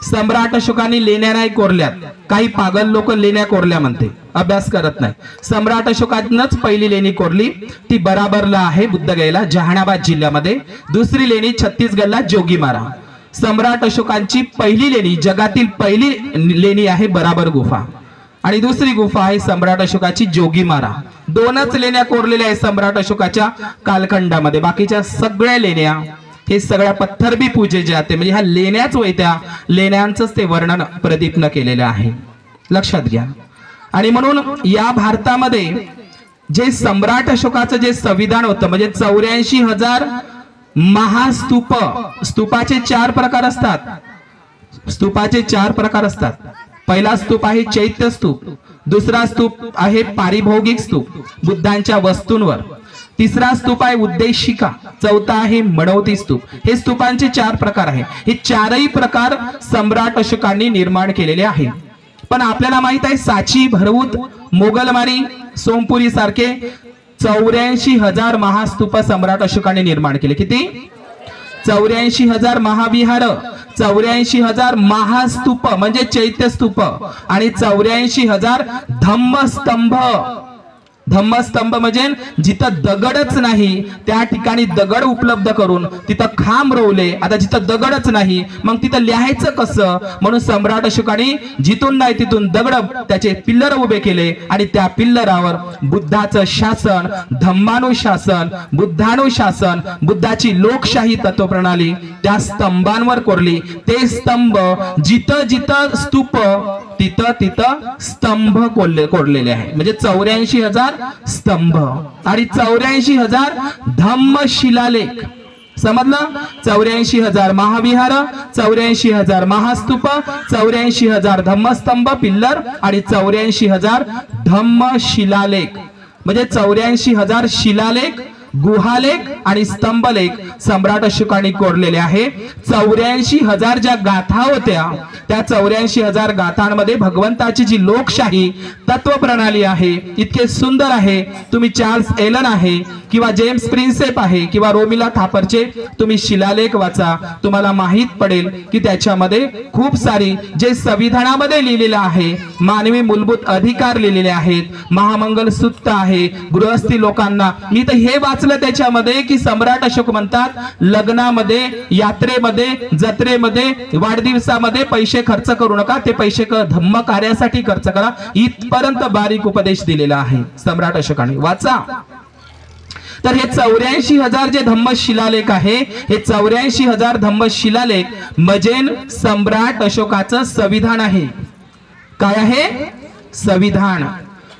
सम्राट अशोकाने. लेण्या नाही कोरल्यात. काही पागल लोक लेण्या कोरल्या म्हणते, अभ्यास करत नाही. सम्राट अशोकानंच पहिली लेणी कोरली, ती बराबरला आहे बुद्धगयेला, जहानाबाद जिल्ह्यामध्ये. दुसरी लेणी छत्तीसगडला जोगीमारा. सम्राट अशोकांची पहिली लेणी, जगातील पहिली लेणी आहे बराबर गुफा, आणि दुसरी गुफा आहे सम्राट अशोकाची जोगीमारा. दोनच लेण्या कोरलेल्या आहेत सम्राट अशोकाच्या कालखंडामध्ये. बाकीच्या सगळ्या लेण्या हे सगळ्या पत्थरबी पूजे जाते, म्हणजे ह्या लेण्याच होत्या, लेण्यांचंच ते वर्णन प्रदीपनं केलेलं आहे. लक्षात घ्या. आणि म्हणून या भारतामध्ये जे सम्राट अशोकाचं जे संविधान होतं, म्हणजे 84,000 महास्तूप. स्तूपाचे 4 प्रकार असतात. स्तूपाचे 4 प्रकार असतात. पहिला स्तूप आहे चैत्य स्तूप. दुसरा स्तूप आहे पारिभौगिक स्तूप, बुद्धांच्या वस्तूंवर. तिसरा स्तूप आहे उद्देशिका. चौथा आहे मनवती स्तूप. हे स्तूपांचे 4 प्रकार आहे. हे 4ही प्रकार सम्राट अशोकांनी निर्माण केलेले आहे. पण आपल्याला माहित आहे साची, भरऊत, मोगलमारी, सोमपुरी सारखे 84,000 महास्तूप सम्राट अशोकाने निर्माण केले. किती? 84,000 महाविहार, 84,000 महास्तूप म्हणजे चैत्य स्तूप, आणि 84,000 धम्मस्तंभ. धम्मस्तंभ म्हणजे जिथं दगडच नाही त्या ठिकाणी दगड उपलब्ध करून तिथं खांब रोवले. आता जिथं दगडच नाही मग तिथं लिहायचं कसं, म्हणून सम्राट अशोकाने जिथून नाही तिथून दगड त्याचे पिल्लर उभे केले, आणि त्या पिल्लरावर बुद्धाचं शासन, धम्मानुशासन, बुद्धानुशासन, बुद्धाची लोकशाही तत्वप्रणाली त्या स्तंभांवर कोरली. ते स्तंभ जिथं जिथं स्तूप तिथं तिथं स्तंभ कोरलेले आहे. म्हणजे 84,000 स्तंभ आणि 84,000 धम्म शिलालेख. समजलं? 84,000 महाविहार, 84,000 महास्तूप, 84,000 धम्मस्तंभ पिल्लर, आणि 84,000 धम्म शिलालेख. म्हणजे 84,000 शिलालेख, गुहालेख आणि स्तंभलेख सम्राट अशोकाने कोरलेले आहे. 84,000 ज्या गाथा होत्या त्या 84,000 गाथांमध्ये भगवंताची जी लोकशाही तत्वप्रणाली आहे इतके सुंदर आहे. तुम्ही चार्ल्स एलन आहे किंवा जेम्स प्रिन्सेप आहे किंवा रोमिला थापरचे तुम्ही शिलालेख वाचा, तुम्हाला माहित पडेल की त्याच्यामध्ये खूप सारी जे संविधानामध्ये लिहिलेलं आहे, मानवी मूलभूत अधिकार लिहिलेले आहेत, महामंगल सूक्त आहे, गृहस्थी लोकांना. मी तर हे वाचलं त्याच्यामध्ये की सम्राट अशोक म्हणतात लग्नामध्ये, यात्रेमध्ये, जत्रेमध्ये, वाढदिवसामध्ये पैसे खर्च करू नका, ते पैसे धम्म कार्यासाठी खर्च करा. इथपर्यंत बारीक उपदेश दिलेला आहे सम्राट अशोकाने. वाचा. तर हे 84,000 जे धम्म शिलालेख आहे, हे 84,000 धम्म शिलालेख म्हणजे सम्राट अशोकाचं संविधान आहे. काय आहे? संविधान.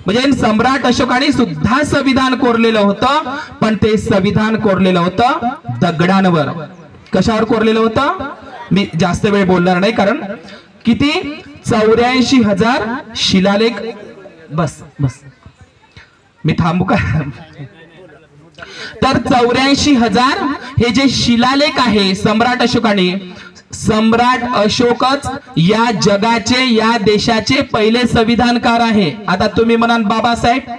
म्हणजे सम्राट अशोकाने सुद्धा संविधान कोरलेलं होतं, पण ते संविधान कोरलेलं होतं दगडांवर. कशावर कोरलेलं होतं? मी जास्त वेळ बोलणार नाही, कारण किती? 84,000 शिलालेख. बस बस मी थांबू का? तर 84,000 हे जे शिलालेख आहे सम्राट अशोकाने, सम्राट अशोकच या जगाचे, या देशाचे पहिले संविधानकार आहे. आता तुम्ही म्हणाल बाबासाहेब,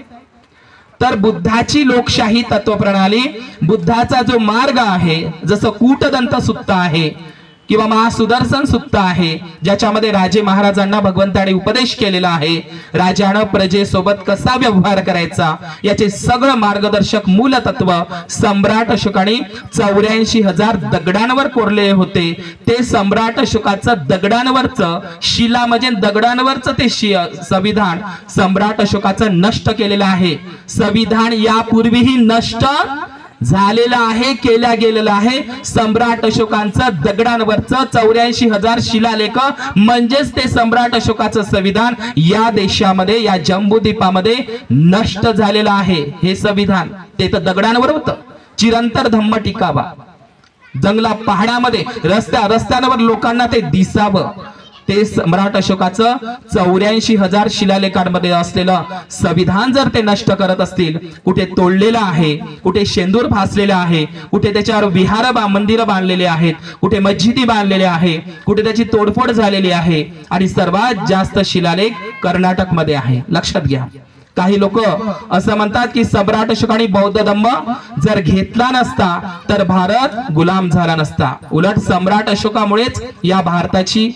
तर बुद्धाची लोकशाही तत्वप्रणाली, बुद्धाचा जो मार्ग आहे, जसं कूटदंत सुत्त आहे किंवा महासुदर्शन सुत्त आहे, ज्याच्यामध्ये राजे महाराजांना भगवंताने उपदेश केलेला आहे, राजानं प्रजेसोबत कसा व्यवहार करायचा याचे सगळं मार्गदर्शक मूलतत्व सम्राट अशोकाने 84,000 दगडांवर कोरले होते. ते सम्राट अशोकाचं दगडांवरचं शिला म्हणजे दगडांवरचं ते संविधान सम्राट अशोकाचं नष्ट केलेलं आहे. संविधान यापूर्वीही नष्ट झालेला आहे, केल्या गेलेला आहे. सम्राट अशोकांचं दगडांवरचं 84,000 शिलालेख म्हणजेच ते सम्राट अशोकाचं संविधान या देशामध्ये, या जम्बूद्वीपामध्ये नष्ट झालेलं आहे. हे संविधान ते तर दगडांवर होतं. चिरंतर धम्म टिकावा, जंगला पहाडामध्ये, रस्त्यांवर लोकांना ते दिसावं. ते सम्राट अशोकाचं 84,000 शिलालेखांमध्ये असलेलं संविधान जर ते नष्ट करत असतील, कुठे तोडलेलं आहे, कुठे शेंदूर फासलेलं आहे, कुठे त्याच्यावर विहार मंदिरं बांधलेले आहेत, कुठे मस्जिदी बांधलेले आहे, कुठे त्याची तोडफोड झालेली आहे, आणि सर्वात जास्त शिलालेख कर्नाटकमध्ये आहे. लक्षात घ्या. काही लोक असं म्हणतात की सम्राट अशोकाने बौद्ध धम्म जर घेतला नसता तर भारत गुलाम झाला नसता. उलट सम्राट अशोकामुळेच या भारताची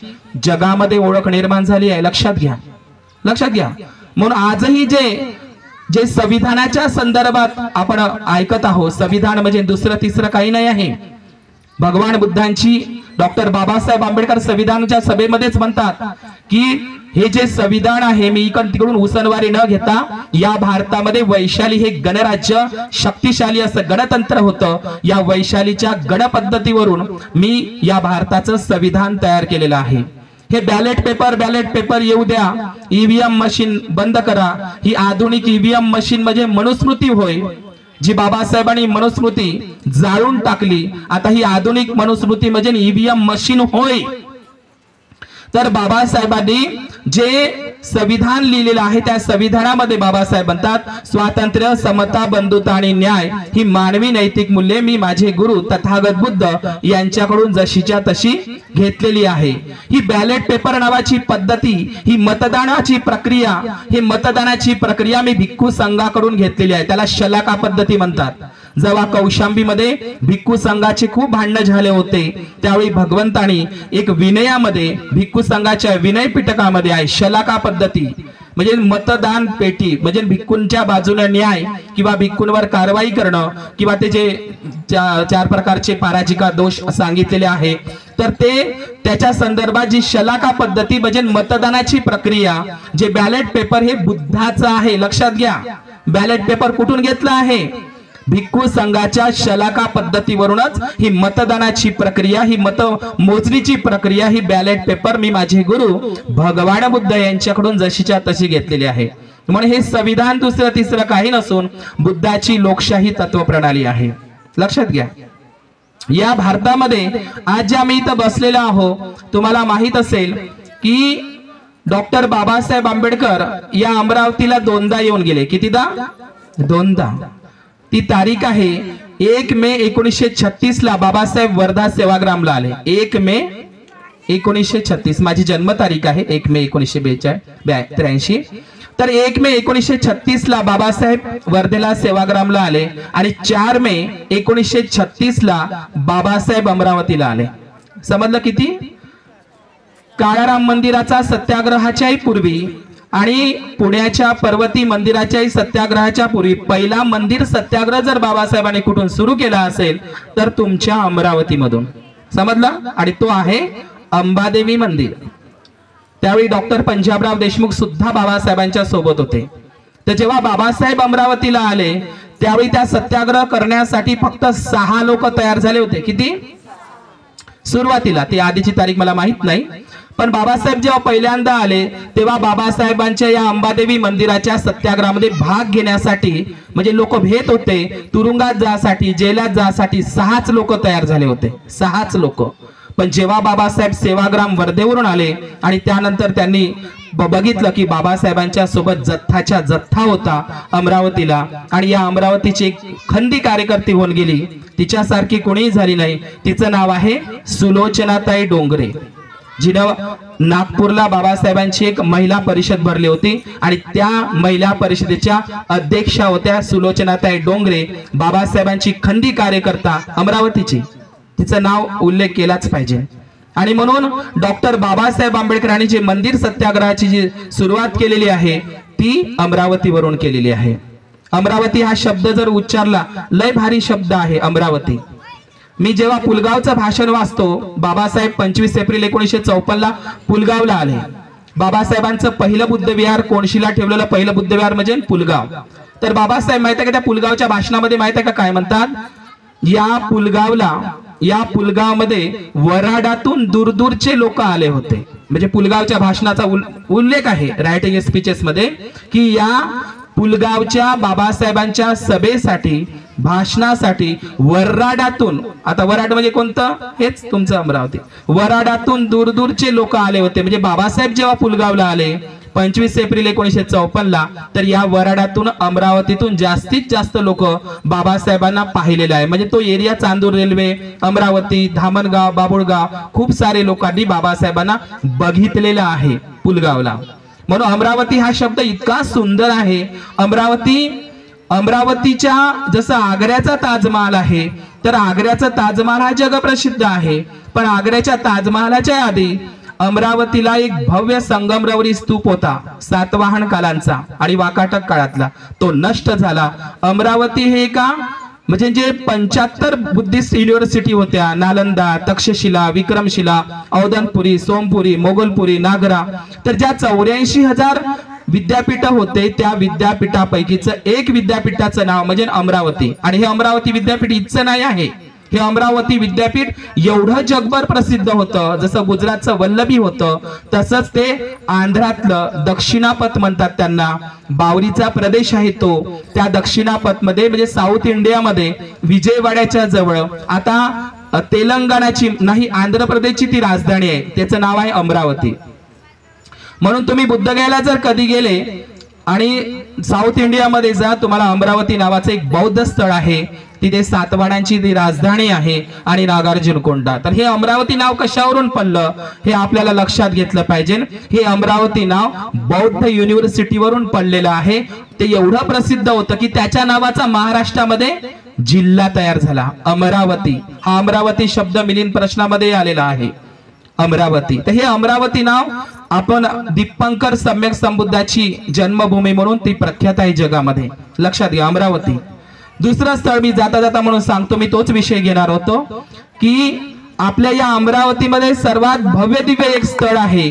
जगामध्ये ओळख निर्माण झाली आहे. लक्षात घ्या, लक्षात घ्या. म्हणून आजही जे संविधानाच्या संदर्भात आपण ऐकत आहोत, संविधान म्हणजे दुसरं तिसरं काही नाही आहे. भगवान बुद्धांची डॉक्टर बाबासाहेब आंबेडकर संविधानाच्या सभेमध्येच म्हणतात की हे जे संविधान आहे, मी तिकडून उसनवारी न घेता या भारतामध्ये वैशाली हे गणराज्य शक्तिशाली असं गणतंत्र होतं. या वैशालीच्या गणपद्धतीवरून मी या भारताचं संविधान तयार केलेलं आहे. हे बॅलेट पेपर येऊ द्या, ईव्हीएम मशीन बंद करा. ही आधुनिक ईव्हीएम मशीन म्हणजे मनुस्मृती होय, जी बाबासाहेबांनी मनुस्मृती जाळून टाकली. आता ही आधुनिक मनुस्मृती म्हणजे ईव्हीएम मशीन होय. तर बाबासाहेबांनी जे संविधान लिहिलेलं आहे त्या संविधानामध्ये बाबासाहेब म्हणतात स्वातंत्र्य, समता, बंधुता आणि न्याय ही मानवी नैतिक मूल्ये मी माझे गुरु तथागत बुद्ध यांच्याकडून जशीच्या तशी घेतलेली आहे. ही बॅलेट पेपर नावाची पद्धती, ही मतदानाची प्रक्रिया मी भिक्खू संघाकडून घेतलेली आहे. त्याला शलाका पद्धती म्हणतात. जेव्हा कौशांबीमध्ये भिक्खू संघाचे खूप भांडण झाले होते त्यावेळी भगवंतानी एक विनयामध्ये भिक्खू संघाच्या विनय पिटकामध्ये आहे शलाका पद्धती म्हणजे मतदान पेटी म्हणजे भिक्खूंच्या बाजूने न्याय किंवा भिक्खूंवर कारवाई करणं किंवा ते जे चार प्रकारचे पराजिका दोष सांगितलेले आहे तर ते त्याच्या संदर्भात जी शलाका पद्धती म्हणजे मतदानाची प्रक्रिया जे बॅलेट पेपर हे बुद्धाचं आहे. लक्षात घ्या, बॅलेट पेपर कुठून घेतला आहे? भिक्खू संघाच्या शलाका पद्धतीवरूनच ही मतदानाची प्रक्रिया, ही मतमोजणीची प्रक्रिया, ही बॅलेट पेपर मी माझे गुरु भगवान बुद्ध यांच्याकडून जशीच्या तशी घेतलेली आहे. म्हणून हे संविधान दुसरं तिसरं काही नसून बुद्धाची लोकशाही तत्वप्रणाली आहे. लक्षात घ्या. या भारतामध्ये आज जे आम्ही इथं बसलेलो आहोत तुम्हाला माहित असेल की डॉक्टर बाबासाहेब आंबेडकर या अमरावतीला दोनदा येऊन गेले. कितीदा? दोनदा. ती तारीख आहे 1 मे 1936 ला बाबासाहेब वर्धा सेवाग्रामला आले. 1 मे 1936 माझी जन्म तारीख आहे 1 मे 1983. तर 1 मे 1936 ला बाबासाहेब वर्धेला सेवाग्रामला आले आणि 4 मे 1936 ला बाबासाहेब अमरावतीला आले. समजलं किती? काळाराम मंदिराचा सत्याग्रहाच्याही पूर्वी आणि पुण्याच्या पर्वती मंदिराच्याही सत्याग्रहाच्या पूर्वी पहिला मंदिर सत्याग्रह जर बाबासाहेबांनी कुठून सुरू केला असेल तर तुमच्या अमरावतीमधून. समजलं? आणि तो आहे अंबादेवी मंदिर. त्यावेळी डॉक्टर पंजाबराव देशमुख सुद्धा बाबासाहेबांच्या सोबत होते. तर जेव्हा बाबासाहेब अमरावतीला आले त्यावेळी त्या सत्याग्रह करण्यासाठी फक्त 6 लोक तयार झाले होते. किती? सुरुवातीला, ती आधीची तारीख मला माहित नाही, पण बाबासाहेब जेव्हा पहिल्यांदा आले तेव्हा बाबासाहेबांच्या या अंबादेवी मंदिराच्या सत्याग्रहामध्ये भाग घेण्यासाठी म्हणजे लोक भेट होते, तुरुंगात जासाठी, जेलात जासाठी 6च लोक तयार झाले होते. 6च लोक. पण जेव्हा बाबासाहेब सेवाग्राम वर्धेवरून आले आणि त्यानंतर त्यांनी बघितलं की बाबासाहेबांच्या सोबत जथ्थाच्या जथ्था होता अमरावतीला आणि या अमरावतीची एक खंदी कार्यकर्ती होऊन गेली. तिच्यासारखी कोणीही झाली नाही. तिचं नाव आहे सुलोचनाताई डोंगरे, जिनं नागपूरला बाबासाहेबांची एक महिला परिषद भरली होती आणि त्या महिला परिषदेच्या अध्यक्षा होत्या सुलोचनाताई डोंगरे. बाबासाहेबांची खंदी कार्यकर्ता अमरावतीची, तिचं नाव उल्लेख केलाच पाहिजे. आणि म्हणून डॉक्टर बाबासाहेब आंबेडकरांनी जे मंदिर सत्याग्रहाची जी सुरुवात केलेली आहे ती अमरावतीवरून केलेली आहे. अमरावती हा शब्द जर उच्चारला, लय भारी शब्द आहे अमरावती. मी जेव्हा पुलगावचं भाषण वाचतो, बाबासाहेब 25 एप्रिल 1954 ला पुलगावला आले. बाबासाहेबांचं पहिलं बुद्ध विहार कोणशीला ठेवलेलं पहिलं बुद्ध विहार म्हणजे पुलगाव. तर बाबासाहेब माहिती आहे का त्या पुलगावच्या भाषणामध्ये माहिती आहे का काय म्हणतात? या पुलगावमध्ये वराडातून दूरदूरचे लोक आले होते. म्हणजे पुलगावच्या भाषणाचा उल्लेख आहे रायटिंग स्पीचेस मध्ये की या पुलगावच्या बाबासाहेबांच्या सभेसाठी भाषणासाठी वराडातून, आता वराड म्हणजे कोणतं? हेच तुमचं अमरावती. वराडातून दूरदूरचे लोक आले होते. म्हणजे बाबासाहेब जेव्हा पुलगावला आले 25 एप्रिल 1954 ला तर या वराडातून अमरावतीतून जास्तीत जास्त लोक बाबासाहेबांना पाहिलेले आहे. म्हणजे तो एरिया चांदूर रेल्वे, अमरावती, धामणगाव, बाबुळगाव खूप सारे लोकांनी बाबासाहेबांना बघितलेलं आहे पुलगावला. म्हणून अमरावती हा शब्द इतका सुंदर आहे. अमरावतीच्या जसं आग्र्याचा ताजमहाल आहे, तर आग्र्याचा ताजमहाल हा जगप्रसिद्ध आहे. पण आग्र्याच्या ताजमहालाच्या आधी अमरावतीला एक भव्य संगमरवरी स्तूप होता, सातवाहन कालांचा आणि वाकाटक काळातला. तो नष्ट झाला. अमरावती हे का म्हणजे जे 75 बुद्धिस्ट युनिव्हर्सिटी होत्या, नालंदा, तक्षशिला, विक्रमशिला, औदनपुरी, सोमपुरी, मोगलपुरी, नागरा, तर ज्या 84,000 विद्यापीठ होते त्या विद्यापीठापैकीचं एक विद्यापीठाचं नाव म्हणजे अमरावती. आणि हे अमरावती विद्यापीठ इथचं नाही आहे. हे अमरावती विद्यापीठ एवढं जगभर प्रसिद्ध होतं, जसं गुजरातचं वल्लभी होतं, तसंच ते आंध्रातलं दक्षिणापथ म्हणतात त्यांना, बावरीचा प्रदेश आहे तो. त्या दक्षिणापथ मध्ये म्हणजे साऊथ इंडियामध्ये विजयवाड्याच्या जवळ आता तेलंगणाची नाही आंध्र प्रदेशची ती राजधानी आहे, त्याचं नाव आहे अमरावती. म्हणून तुम्ही बुद्धगयाला जर कधी गेले आणि साऊथ इंडियामध्ये जा, तुम्हाला अमरावती नावाचं एक बौद्ध स्थळ आहे, तिथे सातवाडांची ती राजधानी आहे आणि नागार्जुनकोंडा. तर हे अमरावती नाव कशावरून पडलं हे आपल्याला लक्षात घेतलं पाहिजे. हे अमरावती नाव बौद्ध युनिव्हर्सिटीवरून पडलेलं आहे. ते एवढं प्रसिद्ध होतं की त्याच्या नावाचा महाराष्ट्रामध्ये जिल्हा तयार झाला, अमरावती. हा अमरावती शब्द मिलिंद प्रश्नामध्ये आलेला आहे, अमरावती. तर हे अमरावती नाव आपण दीपंकर सम्यक संबुद्धाची जन्मभूमी म्हणून ती प्रख्यात आहे जगामध्ये, लक्षात घ्या अमरावती. दुसरं स्थळ मी जाता जाता म्हणून सांगतो, मी तोच विषय घेणार होतो की आपल्या या अमरावतीमध्ये सर्वात भव्य दिव्य एक स्थळ आहे,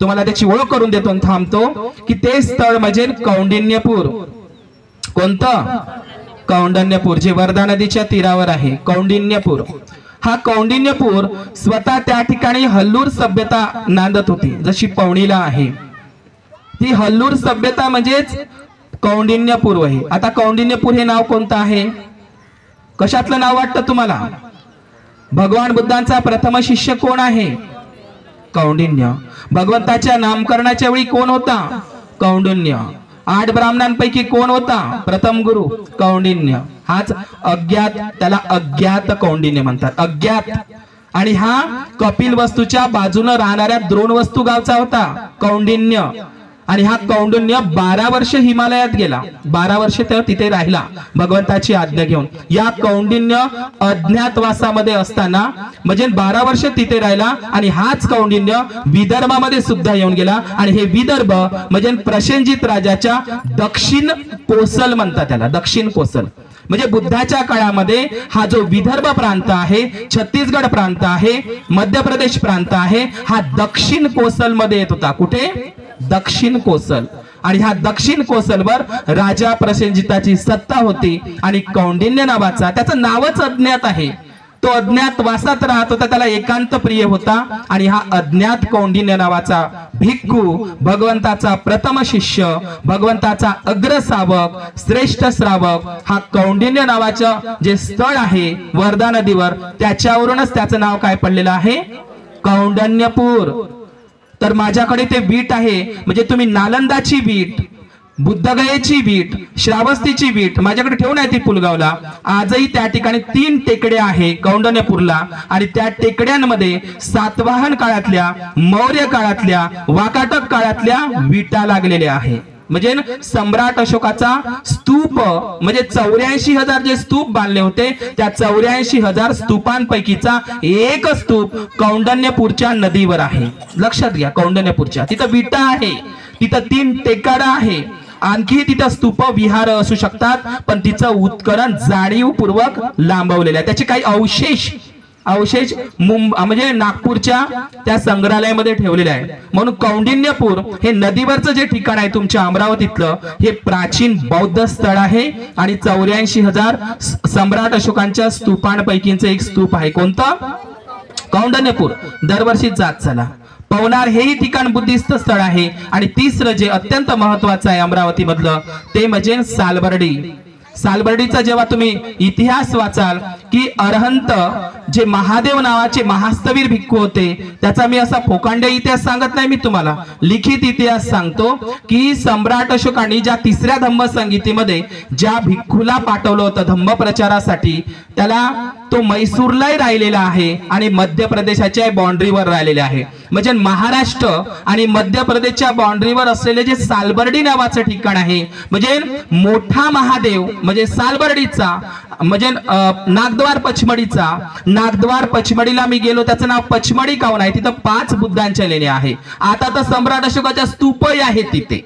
तुम्हाला त्याची ओळख करून देतो आणि थांबतो की ते स्थळ म्हणजे कौंडिन्यपूर. कोणतं? कौंडिन्यपूर, जे वर्धा नदीच्या तीरावर आहे. कौंडिन्यपूर हा कौंडिन्यपूर स्वतः त्या ठिकाणी हल्लूर सभ्यता नांदत होती, जशी पवणीला आहे ती हल्लूर सभ्यता म्हणजेच कौंडिन्यपूर आहे. आता कौंडिन्यपूर हे नाव कोणतं आहे? कशातलं नाव वाटतं तुम्हाला? भगवान बुद्धांचा प्रथम शिष्य कोण आहे? कौंडिन्य. भगवंताच्या नामकरणाच्या वेळी कोण होता? कौंडिन्य. 8 ब्राह्मणांपैकी कोण होता प्रथम गुरु? कौंडिन्य. हाच अज्ञात, त्याला अज्ञात कौंडिन्य म्हणतात, अज्ञात. आणि हा कपिल वस्तूच्या बाजूने राहणाऱ्या द्रोणवस्तू गावचा होता कौंडिन्य. आणि हा कौंडिन्य 12 वर्ष हिमालयात गेला, 12 वर्ष तिथे राहिला भगवंताची आज्ञा घेऊन. या कौंडिन्य अज्ञातवासामध्ये असताना म्हणजे 12 वर्ष तिथे राहिला. आणि हाच कौंडिन्य विदर्भामध्ये सुद्धा येऊन गेला. आणि हे विदर्भ म्हणजे प्रसेनजित राजाच्या दक्षिण कोसल म्हणतात त्याला, दक्षिण कोसल. म्हणजे बुद्धाच्या काळामध्ये हा जो विदर्भ प्रांत आहे, छत्तीसगड प्रांत आहे, मध्य प्रदेश प्रांत आहे, हा दक्षिण कोसल मध्ये येत होता. कुठे? दक्षिण कोसल. आणि ह्या दक्षिण कोसलवर राजा प्रसेनजिताची सत्ता होती. आणि कौंडिन्य नावाचा, त्याचं नावच अज्ञात आहे, तो अज्ञात वासात राहत होता, त्याला एकांत प्रिय होता. आणि हा अज्ञात कौंडिन्य नावाचा भिक्खू भगवंताचा प्रथम शिष्य, भगवंताचा अग्रसावक, श्रेष्ठ श्रावक, हा कौंडिन्य नावाचं जे स्थळ आहे वर्धा नदीवर, त्याच्यावरूनच त्याचं नाव काय पडलेलं आहे? कौंडिन्यपूर. तर माझ्याकडे ते वीट आहे, म्हणजे तुम्ही नालंदाची वीट, बुद्धगयेची वीट, श्रावस्तीची वीट माझ्याकडे ठेवून आहे ती पुलगावला. आजही त्या ठिकाणी 3 टेकड्या आहे कौंडिन्यपूरला. आणि त्या टेकड्यांमध्ये सातवाहन काळातल्या, मौर्य काळातल्या, वाकाटक काळातल्या विटा लागलेल्या आहे. म्हणजे सम्राट अशोकाचा स्तूप, म्हणजे 84,000 जे स्तूप बांधले होते त्या 84,000 स्तूपांपैकीचा एक स्तूप कौंडिन्यपूरच्या नदीवर आहे. लक्षात घ्या, कौंडिन्यपूरच्या तिथं विटा आहे, तिथं 3 टेकाडा आहे. आणखी तिथं स्तूप विहार असू शकतात, पण तिचं उत्खनन जाणीवपूर्वक लांबवलेलं आहे. त्याचे काही अवशेष म्हणजे नागपूरच्या त्या संग्रहालयामध्ये ठेवलेले आहे. म्हणून कौंडिन्यपूर हे नदीवरचं जे ठिकाण आहे तुमच्या अमरावतीतलं, हे प्राचीन बौद्ध स्थळ आहे. आणि 84,000 सम्राट अशोकांच्या स्तूपांपैकीचं एक स्तूप आहे. कोणतं? कौंडिन्यपूर. दरवर्षी जात चला. पवनार हेही ठिकाण बुद्धिस्ट स्थळ आहे. आणि तिसरं जे अत्यंत महत्वाचं आहे अमरावती मधलं, ते म्हणजे सालबर्डी. सालबर्डीचा जेव्हा तुम्ही इतिहास वाचाल की अरहंत जे महादेव नावाचे महास्तवीर भिक्खू होते त्याचा मी असा फोकांडे इतिहास सांगत नाही, मी तुम्हाला लिखित इतिहास सांगतो की सम्राट अशोकांनी ज्या तिसऱ्या धम्म संगीतीमध्ये ज्या भिक्खूला पाठवलं होतं धम्म प्रचारासाठी, त्याला तो मैसूरलाही राहिलेला आहे आणि मध्य प्रदेशाच्या बाउंड्रीवर राहिलेले आहे. म्हणजे महाराष्ट्र आणि मध्य प्रदेशच्या बाउंड्रीवर असलेले जे सालबर्डी नावाचं ठिकाण आहे, म्हणजे मोठा महादेव म्हणजे सालबर्डीचा, म्हणजे नागद्वार पचमडीचा. नागद्वार पचमडीला मी गेलो, त्याचं नाव पचमडी काऊन आहे, तिथं 5 बुद्धांच्या लेण्या आहे. आता तर सम्राट अशोकाच्या स्तूपही आहे तिथे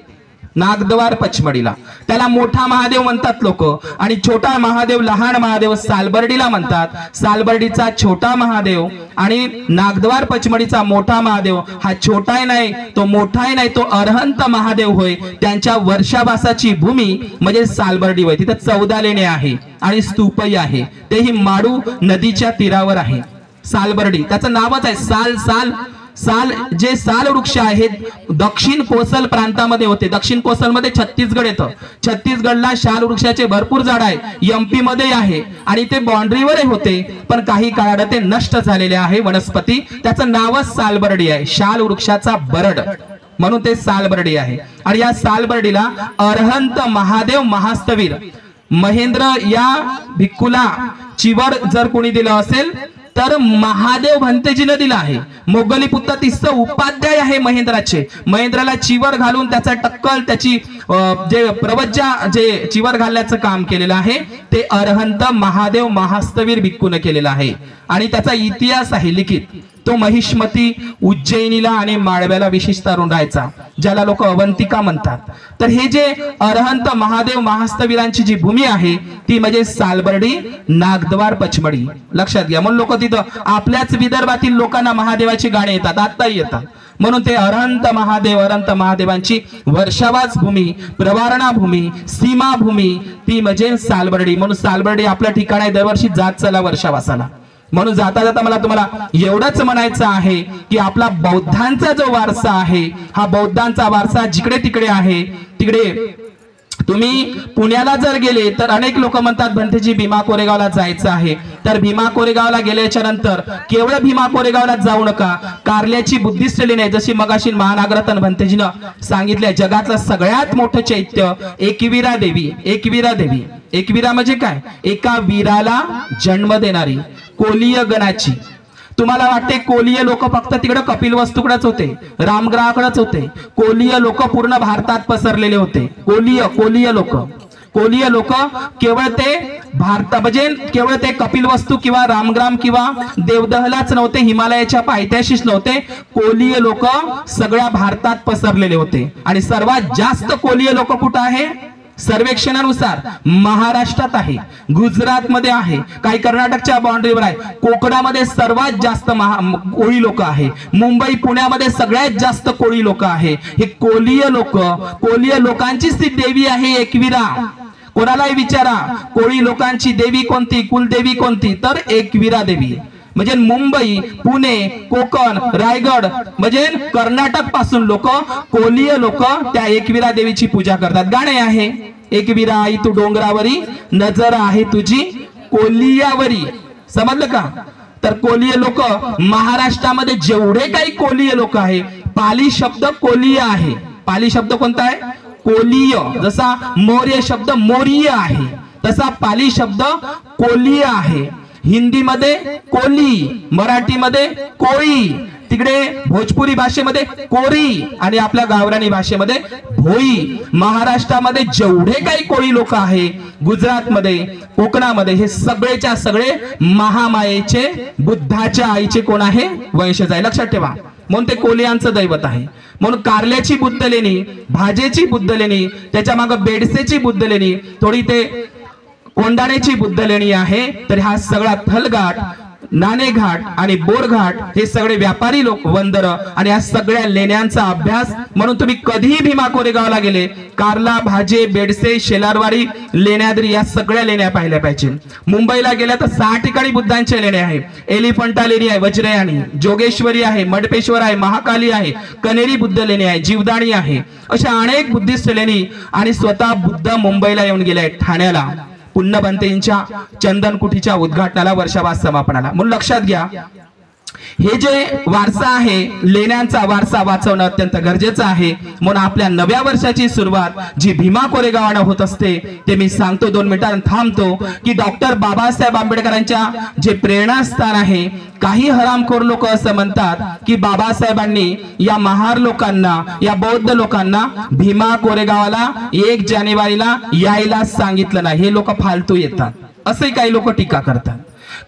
नागद्वार पचमडीला. त्याला मोठा महादेव म्हणतात लोक, आणि छोटा महादेव लहान महादेव सालबर्डीला म्हणतात. सालबर्डीचा छोटा महादेव आणि नागद्वार पचमडीचा मोठा महादेव हा छोटाही नाही तो मोठाही नाही, तो अरहंत महादेव होय. त्यांच्या वर्षावासाची भूमी म्हणजे सालबर्डी होय. तिथं 14 लेणे आहे आणि स्तूपही आहे, तेही माडू नदीच्या तीरावर आहे. सालबर्डी त्याचं नावच आहे. साल जे साल वृक्ष आहेत दक्षिण कोसल प्रांतामध्ये होते. दक्षिण कोसल मध्ये छत्तीसगड येतं. छत्तीसगडला शाल वृक्षाचे भरपूर झाड आहे, एमपी मध्ये आहे आणि ते बाउंड्रीवरही होते, पण काही काळात ते नष्ट झालेले आहे वनस्पती. त्याचं नावच सालबर्डी आहे, शाल वृक्षाचा बरड, म्हणून ते सालबर्डी आहे. आणि या सालबर्डीला अरहंत महादेव महास्तवीर महेंद्र या भिक्खूला चिवर जर कोणी दिलं असेल तर महादेव भंतेजीने दिला आहे. मोगलीपुत्र तिस्स उपाध्याय आहे महेंद्राचे. महेंद्राला चिवर घालून त्याचा टक्कल, त्याची जे प्रवज्जा जे चिवर घालण्याचं काम केलेलं आहे ते अरहंत महादेव महास्तवीर भिक्खूने केलेलं आहे. आणि त्याचा इतिहास आहे लिखित. तो महिष्मती, उज्जैनीला आणि माळव्याला विशेष तरुण राहायचा, ज्याला लोक अवंतिका म्हणतात. तर हे जे अरहंत महादेव महास्तवीरांची जी भूमी आहे ती म्हणजे सालबर्डी नागद्वार पचमडी. लक्षात घ्या. म्हणून लोक तिथं आपल्याच विदर्भातील लोकांना महादेवाची गाणी येतात, आताही येतात. म्हणून ते अरहंत महादेवांची वर्षावास भूमी, प्रवारणा भूमी, सीमा भूमी ती म्हणजे सालबर्डी. म्हणून सालबर्डी आपलं ठिकाण आहे. दरवर्षी जात चला वर्षावासाला. म्हणून जाता जाता मला तुम्हाला एवढंच म्हणायचं आहे की आपला बौद्धांचा जो वारसा आहे हा बौद्धांचा वारसा जिकडे तिकडे आहे. तिकडे तुम्ही पुण्याला जर गेले तर अनेक लोक म्हणतात भंतेजी भीमा कोरेगावला जायचं आहे. तर भीमा कोरेगावला गेल्याच्या नंतर केवळ भीमा कोरेगावला जाऊ नका, कारल्याची बुद्धिस्ट लेणी आहे. जशी मगाशी महानागरतन भंतेजीनं सांगितलंय, जगातलं सगळ्यात मोठं चैत्य एकविरा देवी. एकविरा म्हणजे काय? एका वीराला जन्म देणारी कोलीय गणाची. तुम्हाला वाटते कोलीय लोक फक्त तिकडे कपिलवस्तूकडेच होते, रामग्रहाकडेच होते? कोलीय लोक पूर्ण भारतात पसरलेले होते. कोलीय लोक केवळ ते म्हणजे केवळ ते कपिलवस्तू किंवा रामग्राम किंवा देवदहलाच नव्हते, हिमालयाच्या पायथ्याशीच नव्हते. कोलीय लोक सगळ्या भारतात पसरलेले होते. आणि सर्वात जास्त कोलीय लोक कुठं आहे? सर्वेक्षणानुसार महाराष्ट्रात आहे, गुजरात मध्ये आहे, काही कर्नाटकच्या बाउंड्रीवर आहे, कोकणामध्ये सर्वात जास्त कोळी लोक आहे, मुंबई पुण्यामध्ये सगळ्यात जास्त कोळी लोक आहे. हे कोलीय लोकांचीच ती देवी आहे एकविरा. कोणालाही विचारा कोळी लोकांची देवी कोणती, कुलदेवी कोणती, तर एकविरा देवी. म्हणजे मुंबई, पुणे, कोकण, रायगड म्हणजे कर्नाटक पासून कोलीय लोक त्या एकविरा देवीची पूजा करतात. गाणे आहे, एकविरा आई तू डोंगरावरी, नजर आहे तुझी कोलियावरी. समजलं का? तर कोलीय लोक महाराष्ट्रामध्ये जेवढे काही कोलीय लोक आहे, पाली शब्द कोलीय आहे. पाली शब्द कोणता आहे? कोलीय. जसा मौर्य शब्द मौर्य आहे तसा पाली शब्द कोलीय आहे. हिंदीमध्ये कोली, मराठीमध्ये कोळी, तिकडे भोजपुरी भाषेमध्ये कोरी आणि आपल्या गावरानी भाषेमध्ये भोई. महाराष्ट्रामध्ये जेवढे काही कोळी लोक आहे, गुजरातमध्ये, कोकणामध्ये, हे सगळेच्या सगळे महामायेचे, बुद्धाच्या आईचे कोण आहे? वंशज आहे. लक्षात ठेवा. म्हणून ते कोलियांचं दैवत आहे. म्हणून कारल्याची बुद्ध लेणी, भाजेची बुद्ध लेणी, त्याच्या मागे बेडसेची बुद्ध लेणी, थोडी ते कोंडाण्याची बुद्ध लेणी आहे. तर हा सगळा थलघाट, नाणेघाट आणि बोरघाट हे सगळे व्यापारी लोक वंदर आणि या सगळ्या लेण्यांचा अभ्यास. म्हणून तुम्ही कधीही भीमा कोरेगावला गेले, कारला, भाजे, बेडसे, शेलारवाडी, लेण्याद्री या सगळ्या लेण्या पाहिल्या पाहिजे. मुंबईला गेल्या तर 6 ठिकाणी बुद्धांच्या लेण्या आहे. एलिफंटा लेणी आहे, वज्रयानी, जोगेश्वरी आहे, मडपेश्वर आहे, महाकाली आहे, कनेरी बुद्ध लेणी आहे, जीवदाणी आहे. अशा अनेक बुद्धिस्ट लेणी. आणि स्वतः बुद्ध मुंबईला येऊन गेले आहेत, ठाण्याला. पुण्यबंतेंच्या चंदनकुटीच्या उद्घाटनाला, वर्षावास समापनाला. म्हणून लक्षात घ्या, हे जे वारसा आहे, लेण्यांचा वारसा वाचवणं अत्यंत गरजेचं आहे. म्हणून आपल्या नव्या वर्षाची सुरुवात जी भीमा कोरेगावानं होत असते ते मी सांगतो. 2 मिनिटांनी थांबतो की डॉक्टर बाबासाहेब आंबेडकरांच्या जे प्रेरणास्थान आहे, काही हरामखोर लोक असं म्हणतात की बाबासाहेबांनी या महार लोकांना, या बौद्ध लोकांना भीमा कोरेगावाला 1 जानेवारीला यायला सांगितलं नाही. हे लोक फालतू येतात, असे काही लोक टीका करतात.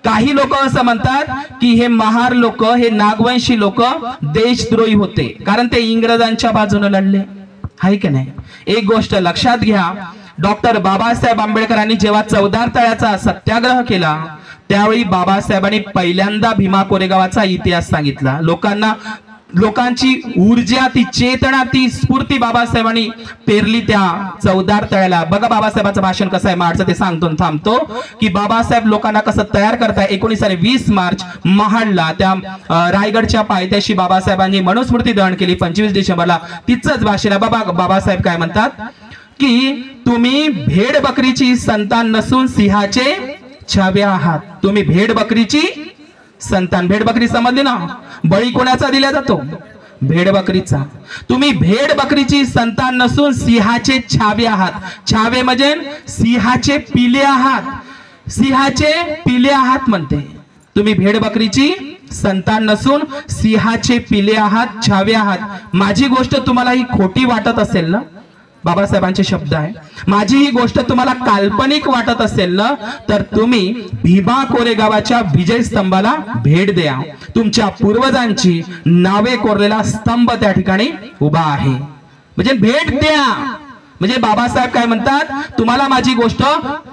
काही लोक असं म्हणतात की हे महार लोक, हे नागवंशी लोक देशद्रोही होते, कारण ते इंग्रजांच्या बाजूने लढले, आहे की नाही. एक गोष्ट लक्षात घ्या, डॉक्टर बाबासाहेब आंबेडकरांनी जेव्हा चौदार तळ्याचा सत्याग्रह केला त्यावेळी बाबासाहेबांनी पहिल्यांदा भीमा कोरेगावाचा इतिहास सांगितला. लोकांची ऊर्जा, ती चेतना, ती स्फूर्ती बाबासाहेबांनी पेरली त्या चौदार तळ्याला. बघा बाबासाहेबांचं भाषण कसं आहे मार्चचं, ते सांगतो थांबतो की बाबासाहेब लोकांना कसं तयार करताय. 1920 मार्च महाडला, त्या रायगडच्या पायथ्याशी बाबासाहेबांनी मनुस्मृती दहन केली 25 डिसेंबरला. तिचंच भाषण आहे. बाबा बाबासाहेब काय म्हणतात की तुम्ही भेड बकरीची संतान नसून सिंहाचे छावे आहात. तुम्ही भेड बकरीची संतान, भेड बकरी समजली ना, बळी कोणाचा दिला जातो? भेड बकरीचा. तुम्ही भेड बकरीची संतान नसून सिंहाचे छावे आहात. छावे म्हणजे सिंहाचे पिले आहात, सिंहाचे पिले आहात म्हणते. तुम्ही भेड बकरीची संतान नसून सिंहाचे पिले आहात, छावे आहात. माझी गोष्ट तुम्हाला ही खोटी वाटत असेल ना, बाबासाहेबांचे शब्द आहे, माझी ही गोष्ट तुम्हाला काल्पनिक वाटत असेल ना, तर तुम्ही भीमा कोरेगावाच्या विजय स्तंभाला भेट द्या. तुमच्या पूर्वजांची नावे कोरलेला स्तंभ त्या ठिकाणी उभा आहे. म्हणजे भेट द्या. म्हणजे बाबासाहेब काय म्हणतात, तुम्हाला माझी गोष्ट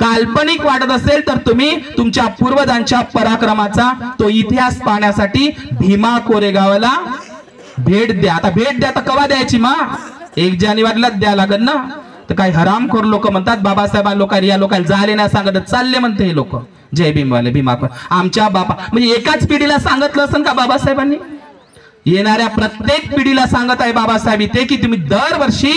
काल्पनिक वाटत असेल तर तुम्ही तुमच्या पूर्वजांच्या पराक्रमाचा तो इतिहास पाहण्यासाठी भीमा कोरेगावाला भेट द्या. आता भेट द्या तर केव्हा द्यायची? 1 जानेवारीलाच द्या लागेल ना. तर काही हरामखोर लोक म्हणतात बाबासाहेब लोकांनी, या लोकांना जाले नाही सांगत चालले म्हणते हे लोक. जय भीमवाले, भीमा आमच्या बापा, म्हणजे एकाच पिढीला सांगितलं असेल का बाबासाहेबांनी? येणाऱ्या प्रत्येक पिढीला सांगत आहे बाबासाहेब ते की तुम्ही दरवर्षी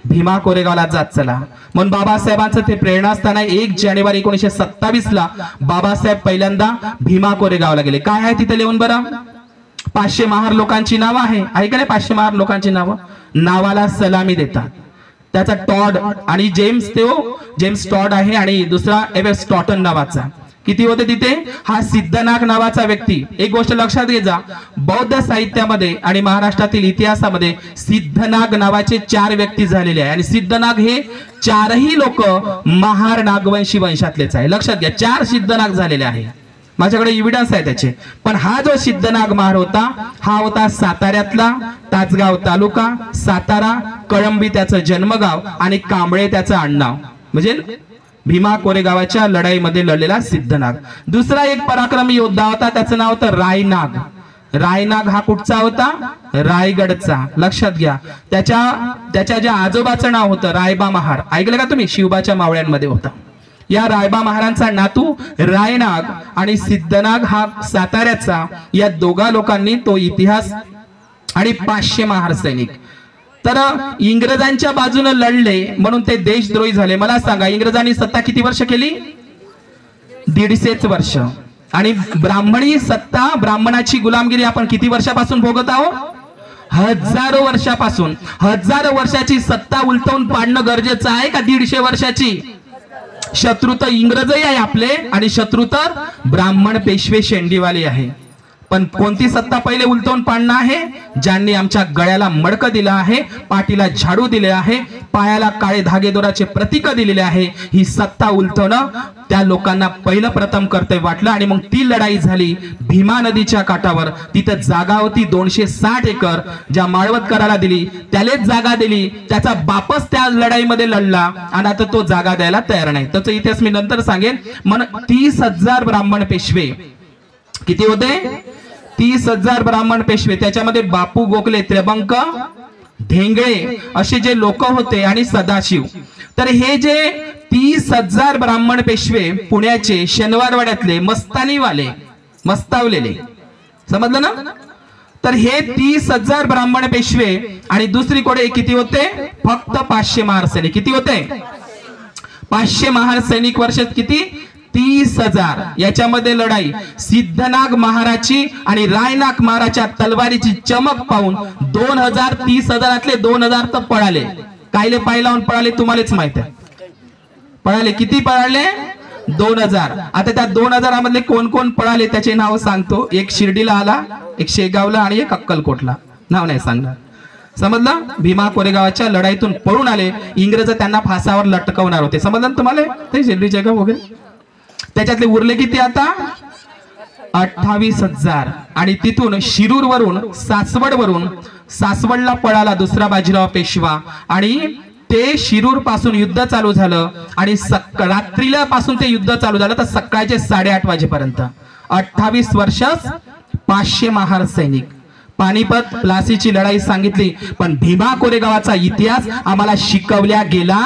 भीमा कोरेगावला जात चला. म्हणून बाबासाहेबांचं ते प्रेरणास्थान आहे. 1 जानेवारी 1927 ला बाबासाहेब पहिल्यांदा भीमा कोरेगावला गेले. काय आहे तिथे लिहून बरं? 500 महार लोकांची नावं आहे का नाही? 500 महार लोकांची नावं, नावाला सलामी देतात. त्याचा टॉड आणि जेम्स टॉड आहे आणि दुसरा एव्हरेस्ट स्टॉटन नावाचा. किती होते तिथे? हा सिद्धनाग नावाचा व्यक्ती. एक गोष्ट लक्षात घे जा, बौद्ध साहित्यामध्ये आणि महाराष्ट्रातील इतिहासामध्ये सिद्धनाग नावाचे 4 व्यक्ती झालेले आहे. आणि सिद्धनाग हे 4ही लोक महार नागवंशी वंशातलेच आहे. लक्षात घ्या, 4 सिद्धनाग झालेले आहे. माझ्याकडे एव्हिडन्स आहे त्याचे. पण हा जो सिद्धनाग महार होता, हा होता साताऱ्यातला, तासगाव तालुका, सातारा, कळंबी त्याचं जन्मगाव आणि कांबळे त्याचं आडनाव. म्हणजे भीमा कोरेगावाच्या लढाईमध्ये लढलेला सिद्धनाग. दुसरा एक पराक्रमी योद्धा होता, त्याचं नाव होतं रायनाग. रायनाग हा कुठचा होता? रायगडचा. लक्षात घ्या, त्याच्या ज्या आजोबाचं नाव होतं रायबा महार. ऐकलं का तुम्ही? शिवबाच्या मावळ्यांमध्ये होता. या रायबा महारांचा नातू रायनाग आणि सिद्धनाग हा साताऱ्याचा, या दोघा लोकांनी तो इतिहास आणि 500 महार सैनिक. तर इंग्रजांच्या बाजूने लढले म्हणून ते देशद्रोही झाले. मला सांगा, इंग्रजांनी सत्ता किती वर्ष केली? 150 वर्ष. आणि ब्राह्मणी सत्ता, ब्राह्मणाची गुलामगिरी आपण किती वर्षापासून भोगत आहोत? हजारो वर्षापासून. 1000 वर्षाची सत्ता उलटवून पाडणं गरजेचं आहे का 150 वर्षाची? शत्रू तर इंग्रजही आहे आपले आणि शत्रू तर ब्राह्मण पेशवे शेंडीवाले आहे. पण कोणती सत्ता पहिले उलटवून पाडणं आहे? ज्यांनी आमच्या गळ्याला मडकं दिलं आहे, पाठीला झाडू दिले आहे, पायाला काळे धागेदोराचे प्रतीक दिलेले आहे. ही सत्ता उलटवणं त्या लोकांना पहिलं प्रथम कर्तव्य वाटलं. आणि मग ती लढाई झाली भीमा नदीच्या काठावर. तिथं जागा होती 260 एकर, ज्या माळवतकराला दिली त्यालाच जागा दिली. त्याचा बापच त्या लढाईमध्ये लढला आणि आता तो जागा द्यायला तयार नाही. त्याचा इतिहास मी नंतर सांगेन. मन 30,000 ब्राह्मण पेशवे. किती होते? 30,000 ब्राह्मण पेशवे. त्याच्यामध्ये बापू गोखले, त्र्यंबक धेंगळे असे जे लोक होते आणि सदाशिव. तर हे जे 30,000 ब्राह्मण पेशवे पुण्याचे शनिवारवाड्यातले मस्तानीवाले, मस्तावलेले, समजलं ना? तर हे 30,000 ब्राह्मण पेशवे आणि दुसरीकडे किती होते? फक्त 500 महार सैनिक. किती होते? 500 महार सैनिक वर्षात किती 30,000. याच्यामध्ये लढाई सिद्धनाग महाराची आणि रायनाग महाराच्या तलवारीची चमक पाहून 2,000 30,000 2,000 तर पळाले. कायले पाय लावून पळाले तुम्हालाच माहित आहे. पळाले किती पळाले 2,000. आता त्या 2,000 मधले कोण कोण पळाले त्याचे नाव सांगतो. एक शिर्डीला आला, एक शेगावला आणि एक अक्कलकोटला. नाव नाही सांगणार. समजलं. भीमा कोरेगावच्या लढाईतून पळून आले. इंग्रज त्यांना फासावर लटकवणार होते. समजलं ना तुम्हाला ते शिर्डी शेगाव वगैरे. त्याच्यातले उरले किती आता 28,000. आणि तिथून शिरूर वरून सासवडला पळाला दुसरा बाजीराव पेशवा. आणि ते शिरूर पासून युद्ध चालू झालं आणि रात्रीला पासून ते युद्ध चालू झालं तर सकाळचे 8:30 वाजेपर्यंत 28 वर्षात 500 महार सैनिक. पानिपत प्लासीची लढाई सांगितली पण भीमा कोरेगावाचा इतिहास आम्हाला शिकवल्या गेला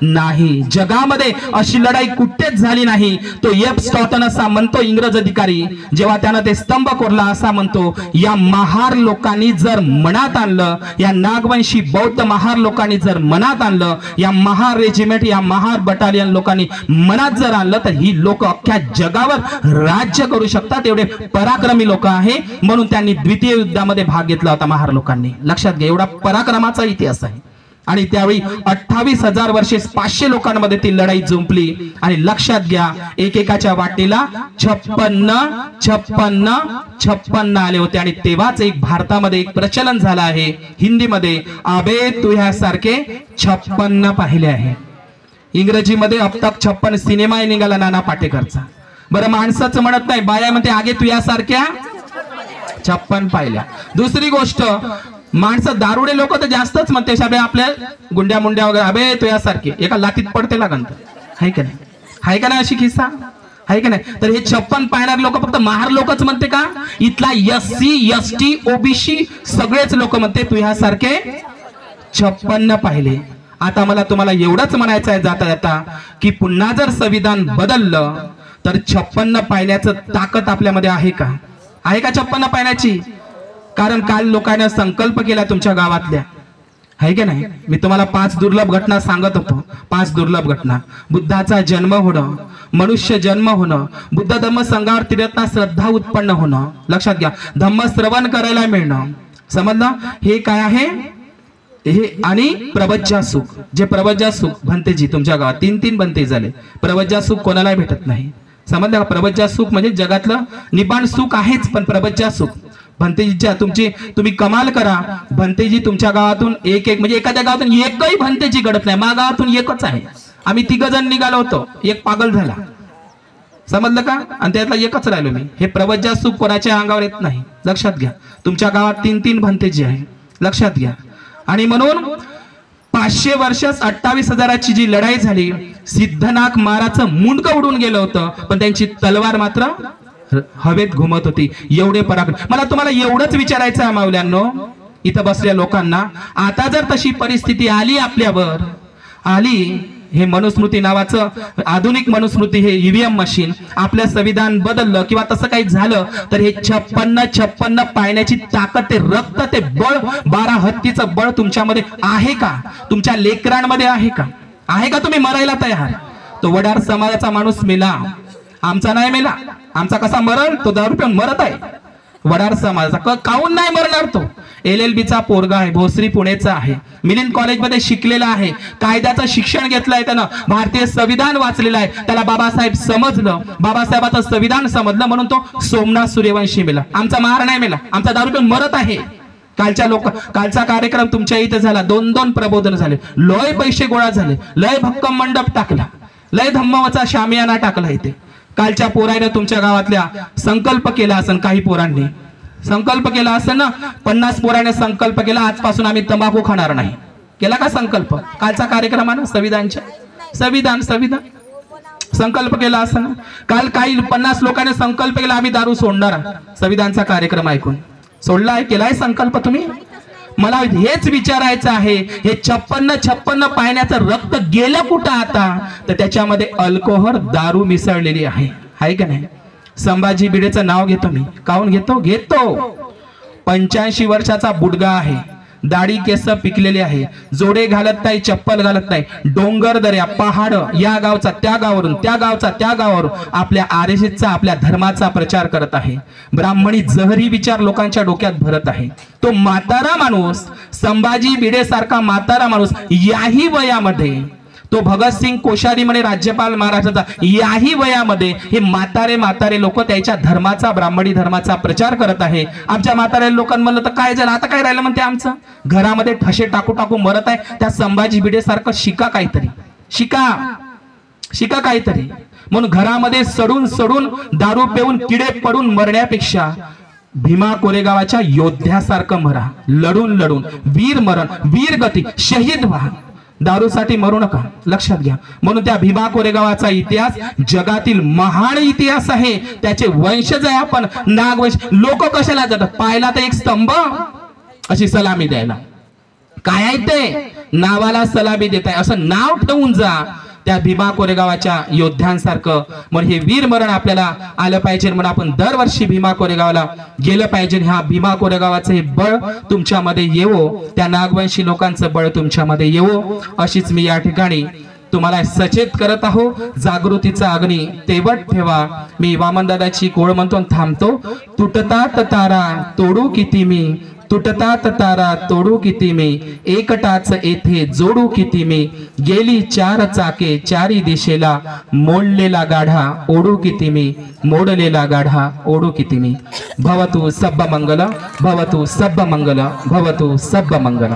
नाही. जगामध्ये अशी लढाई कुठेच झाली नाही. तो एफ स्टॉटन असा म्हणतो इंग्रज अधिकारी जेव्हा त्यानं ते स्तंभ कोरला असा म्हणतो या महार लोकांनी जर मनात आणलं, या नागवंशी बौद्ध महार लोकांनी जर मनात आणलं, या महार रेजिमेंट या महार बटालियन लोकांनी मनात जर आणलं तर ही लोक अख्ख्या जगावर राज्य करू शकतात. एवढे पराक्रमी लोक आहे. म्हणून त्यांनी द्वितीय युद्धामध्ये भाग घेतला होता महार लोकांनी. लक्षात घ्या एवढा पराक्रमाचा इतिहास आहे. आणि त्यावेळी 28,000 वर्षे 500 लोकांमध्ये ती लढाई जुंपली. आणि लक्षात घ्या एकेकाच्या वाटेला 56 आले होते. आणि तेव्हाच एक भारतामध्ये एक प्रचलन झालं आहे हिंदीमध्ये अबे तू ह्यासारखे 56 पाहिले आहे. इंग्रजीमध्ये अब तक 56 सिनेमा निघाला नाना पाटेकरचा. बरं माणसाचं म्हणत नाही, बाया म्हणते आगे तू यासारख्या 56 पाहिल्या. दुसरी गोष्ट माणसं दारुडे लोक तर जास्तच म्हणते आपल्या गुंड्या मुंड्या वगैरे अबे तो यासारखे एका लातीत पडते लागंत. हाय का नाही, हाय का नाही अशी किस्सा हाय का नाही. तर हे 56 पाहणारे लोक फक्त महार लोकच म्हणते का, इथला SC ST OBC सगळेच लोक म्हणते तू ह्यासारखे 56 पाहिले. आता मला तुम्हाला एवढंच म्हणायचं आहे जाता जाता की पुन्हा जर संविधान बदललं तर 56 पाहण्याचं ताकद आपल्यामध्ये आहे का, आहे का 56 पाहण्याची. कारण काल लोकांना संकल्प केला तुमच्या गावातल्या आहे की नाही. मी तुम्हाला 5 दुर्लभ घटना सांगत होतो. 5 दुर्लभ घटना. बुद्धाचा जन्म होणं, मनुष्य जन्म होणं, बुद्ध धम्म संघावर तिरत्ना श्रद्धा उत्पन्न होणं. लक्षात घ्या धम्म श्रवण करायला मिळणं. समजलं हे काय आहे हे. आणि प्रवज्जा सुख. जे प्रवज्जा सुख भंतेजी तुमच्या गावात 3 भंते झाले. प्रवज्जा सुख कोणाला भेटत नाही. समजलं. प्रवज्जा सुख म्हणजे जगातलं निबाण सुख आहेच पण प्रवज्जा सुख भंतेजीच्या तुम्ही कमाल करा. भंतेजी तुमच्या गावातून एक म्हणजे एखाद्या गावातून एकही भंतेजी घडत नाही. माझ्या गावातून एकच आहे. आम्ही 3 जण निघालो होतो. एक पागल झाला. समजलं का. आणि त्यातला एकच राहिलो मी. हे प्रवज्जा सुख कोणाच्या अंगावर येत नाही. लक्षात घ्या तुमच्या गावात 3 भंतेजी आहे. लक्षात घ्या. आणि म्हणून 500 वर्षात 28,000ची जी लढाई झाली सिद्धनाग महाराजचं मुंडकं उडून गेलं होतं पण त्यांची तलवार मात्र हवेत घुमत होती. एवढे पराक्रम. मला तुम्हाला एवढंच विचारायचं आहे मावल्यांनो इथं बसलेल्या लोकांना, आता जर तशी परिस्थिती आली आपल्यावर आली, हे मनुस्मृती नावाचं आधुनिक मनुस्मृती हे EVM मशीन आपलं संविधान बदललं किंवा तसं काही झालं तर हे 56 पाहण्याची ताकद, ते रक्त, ते बळ, 12 हत्तीचं बळ तुमच्यामध्ये आहे का, तुमच्या लेकरांमध्ये आहे का, आहे का तुम्ही मरायला तयार. तो वडार समाजाचा माणूस मेला, आमचा नाही मेला. आमचा कसा मरण, तो दारू पिऊन मरत आहे. वडार समाजाचा काऊन नाही मरणार. तो LLBचा पोरगा आहे, भोसरी पुणेचा आहे, मिलिंद कॉलेजमध्ये शिकलेला आहे, कायद्याचं शिक्षण घेतलंय त्यानं, भारतीय संविधान वाचलेलं आहे, त्याला बाबासाहेब समजलं, बाबासाहेबाचं संविधान समजलं म्हणून तो सोमनाथ सूर्यवंशी मेला. आमचा महार नाही मेला, आमचा दारू पिऊन मरत आहे. कालचा कार्यक्रम तुमच्या इथे झाला, 2 प्रबोधन झाले, लय पैसे गोळा झाले, लय भक्कम मंडप टाकला, लय धम्माचा शामियाना टाकला इथे. कालच्या पोराने तुमच्या गावातल्या संकल्प केला असेल, काही पोरांनी संकल्प केला असेल ना, 50 पोराने संकल्प केला आजपासून आम्ही तंबाखू खाणार नाही. केला का संकल्प कालचा कार्यक्रमानं संविधान संकल्प केला असेल ना. काल काही 50 लोकांनी संकल्प केला आम्ही दारू सोडणार. संविधानचा कार्यक्रम ऐकून सोडलाय, केलाय संकल्प तुम्ही. मला हेच विचारायचं आहे, हे 56 पाहण्याचं रक्त गेलं कुठं आता, तर त्याच्यामध्ये अल्कोहोल, दारू मिसळलेली आहे का नाही. संभाजी भिडेचं नाव घेतो मी. काऊन घेतो 85 वर्षाचा बुडगा आहे. दाढी केस पिकलेले आहे, जोडे घालत नाही, चप्पल घालत नाही, डोंगर दऱ्या पहाड, या गावचा त्या गावावरून, त्या गावचा त्या गावावरून आपल्या आरएसएसचा, आपल्या धर्माचा प्रचार करत आहे. ब्राह्मणी जहरी विचार लोकांच्या डोक्यात भरत आहे. तो म्हातारा माणूस, संभाजी भिडे सारखा म्हातारा माणूस, याही वयामध्ये, तो भगतसिंग कोश्यारी म्हणे राज्यपाल महाराष्ट्राचा, याही वयामध्ये हे म्हातारे लोक त्याच्या धर्माचा, ब्राह्मणी धर्माचा प्रचार करत आहे. आमच्या म्हातारे लोकांना म्हणलं तर काय झालं, आता काय राहिलं म्हणते, आमचं घरामध्ये ठसे टाकू टाकू मरत आहे. त्या संभाजी भिडे सारखं शिका काहीतरी, शिका काहीतरी. म्हणून घरामध्ये सडून दारू पिऊन किडे पडून मरण्यापेक्षा भीमा कोरेगावाच्या योद्ध्यासारखं मरा, लढून वीर मरण, वीर गती, शहीद व्हा. दारूसाठी मरू नका, लक्षात घ्या. म्हणून त्या भीमा कोरेगावाचा इतिहास जगातील महान इतिहास आहे. त्याचे वंशज आहे आपण, नागवंश. लोक कशाला जातात, पाहिला तर एक स्तंभ अशी सलामी द्यायला, काय आहे ते, नावाला सलामी देत आहे असं नाव ठेवून जा त्या भीमा कोरेगावाच्या योद्ध्यांसारखं. म्हणून हे वीर मरण आपल्याला आलं पाहिजे, म्हणून आपण दरवर्षी भीमा कोरेगावला गेलं पाहिजे. ह्या भीमा कोरेगावाचं हे बळ तुमच्यामध्ये येवो, त्या नागवंशी लोकांचं बळ तुमच्यामध्ये येवो, अशीच मी या ठिकाणी तुम्हाला सचेत करत आहो. जागृतीचा अग्नी तेवट ठेवा. मी वामनदादाची कोळ म्हणतो, थांबतो. तुटतात तारा तोडू किती मी, तुटतात तारा तोडू किती मी, एकटाच येथे जोडू किती मी, गेली चार चाके चारी दिशेला, मोडलेला गाढा ओढू किती मी, मोडलेला गाढा ओढू किती मी. भवतु सब्ब मंगल, भवतु सब्ब मंगल, भवतु सब्ब मंगल.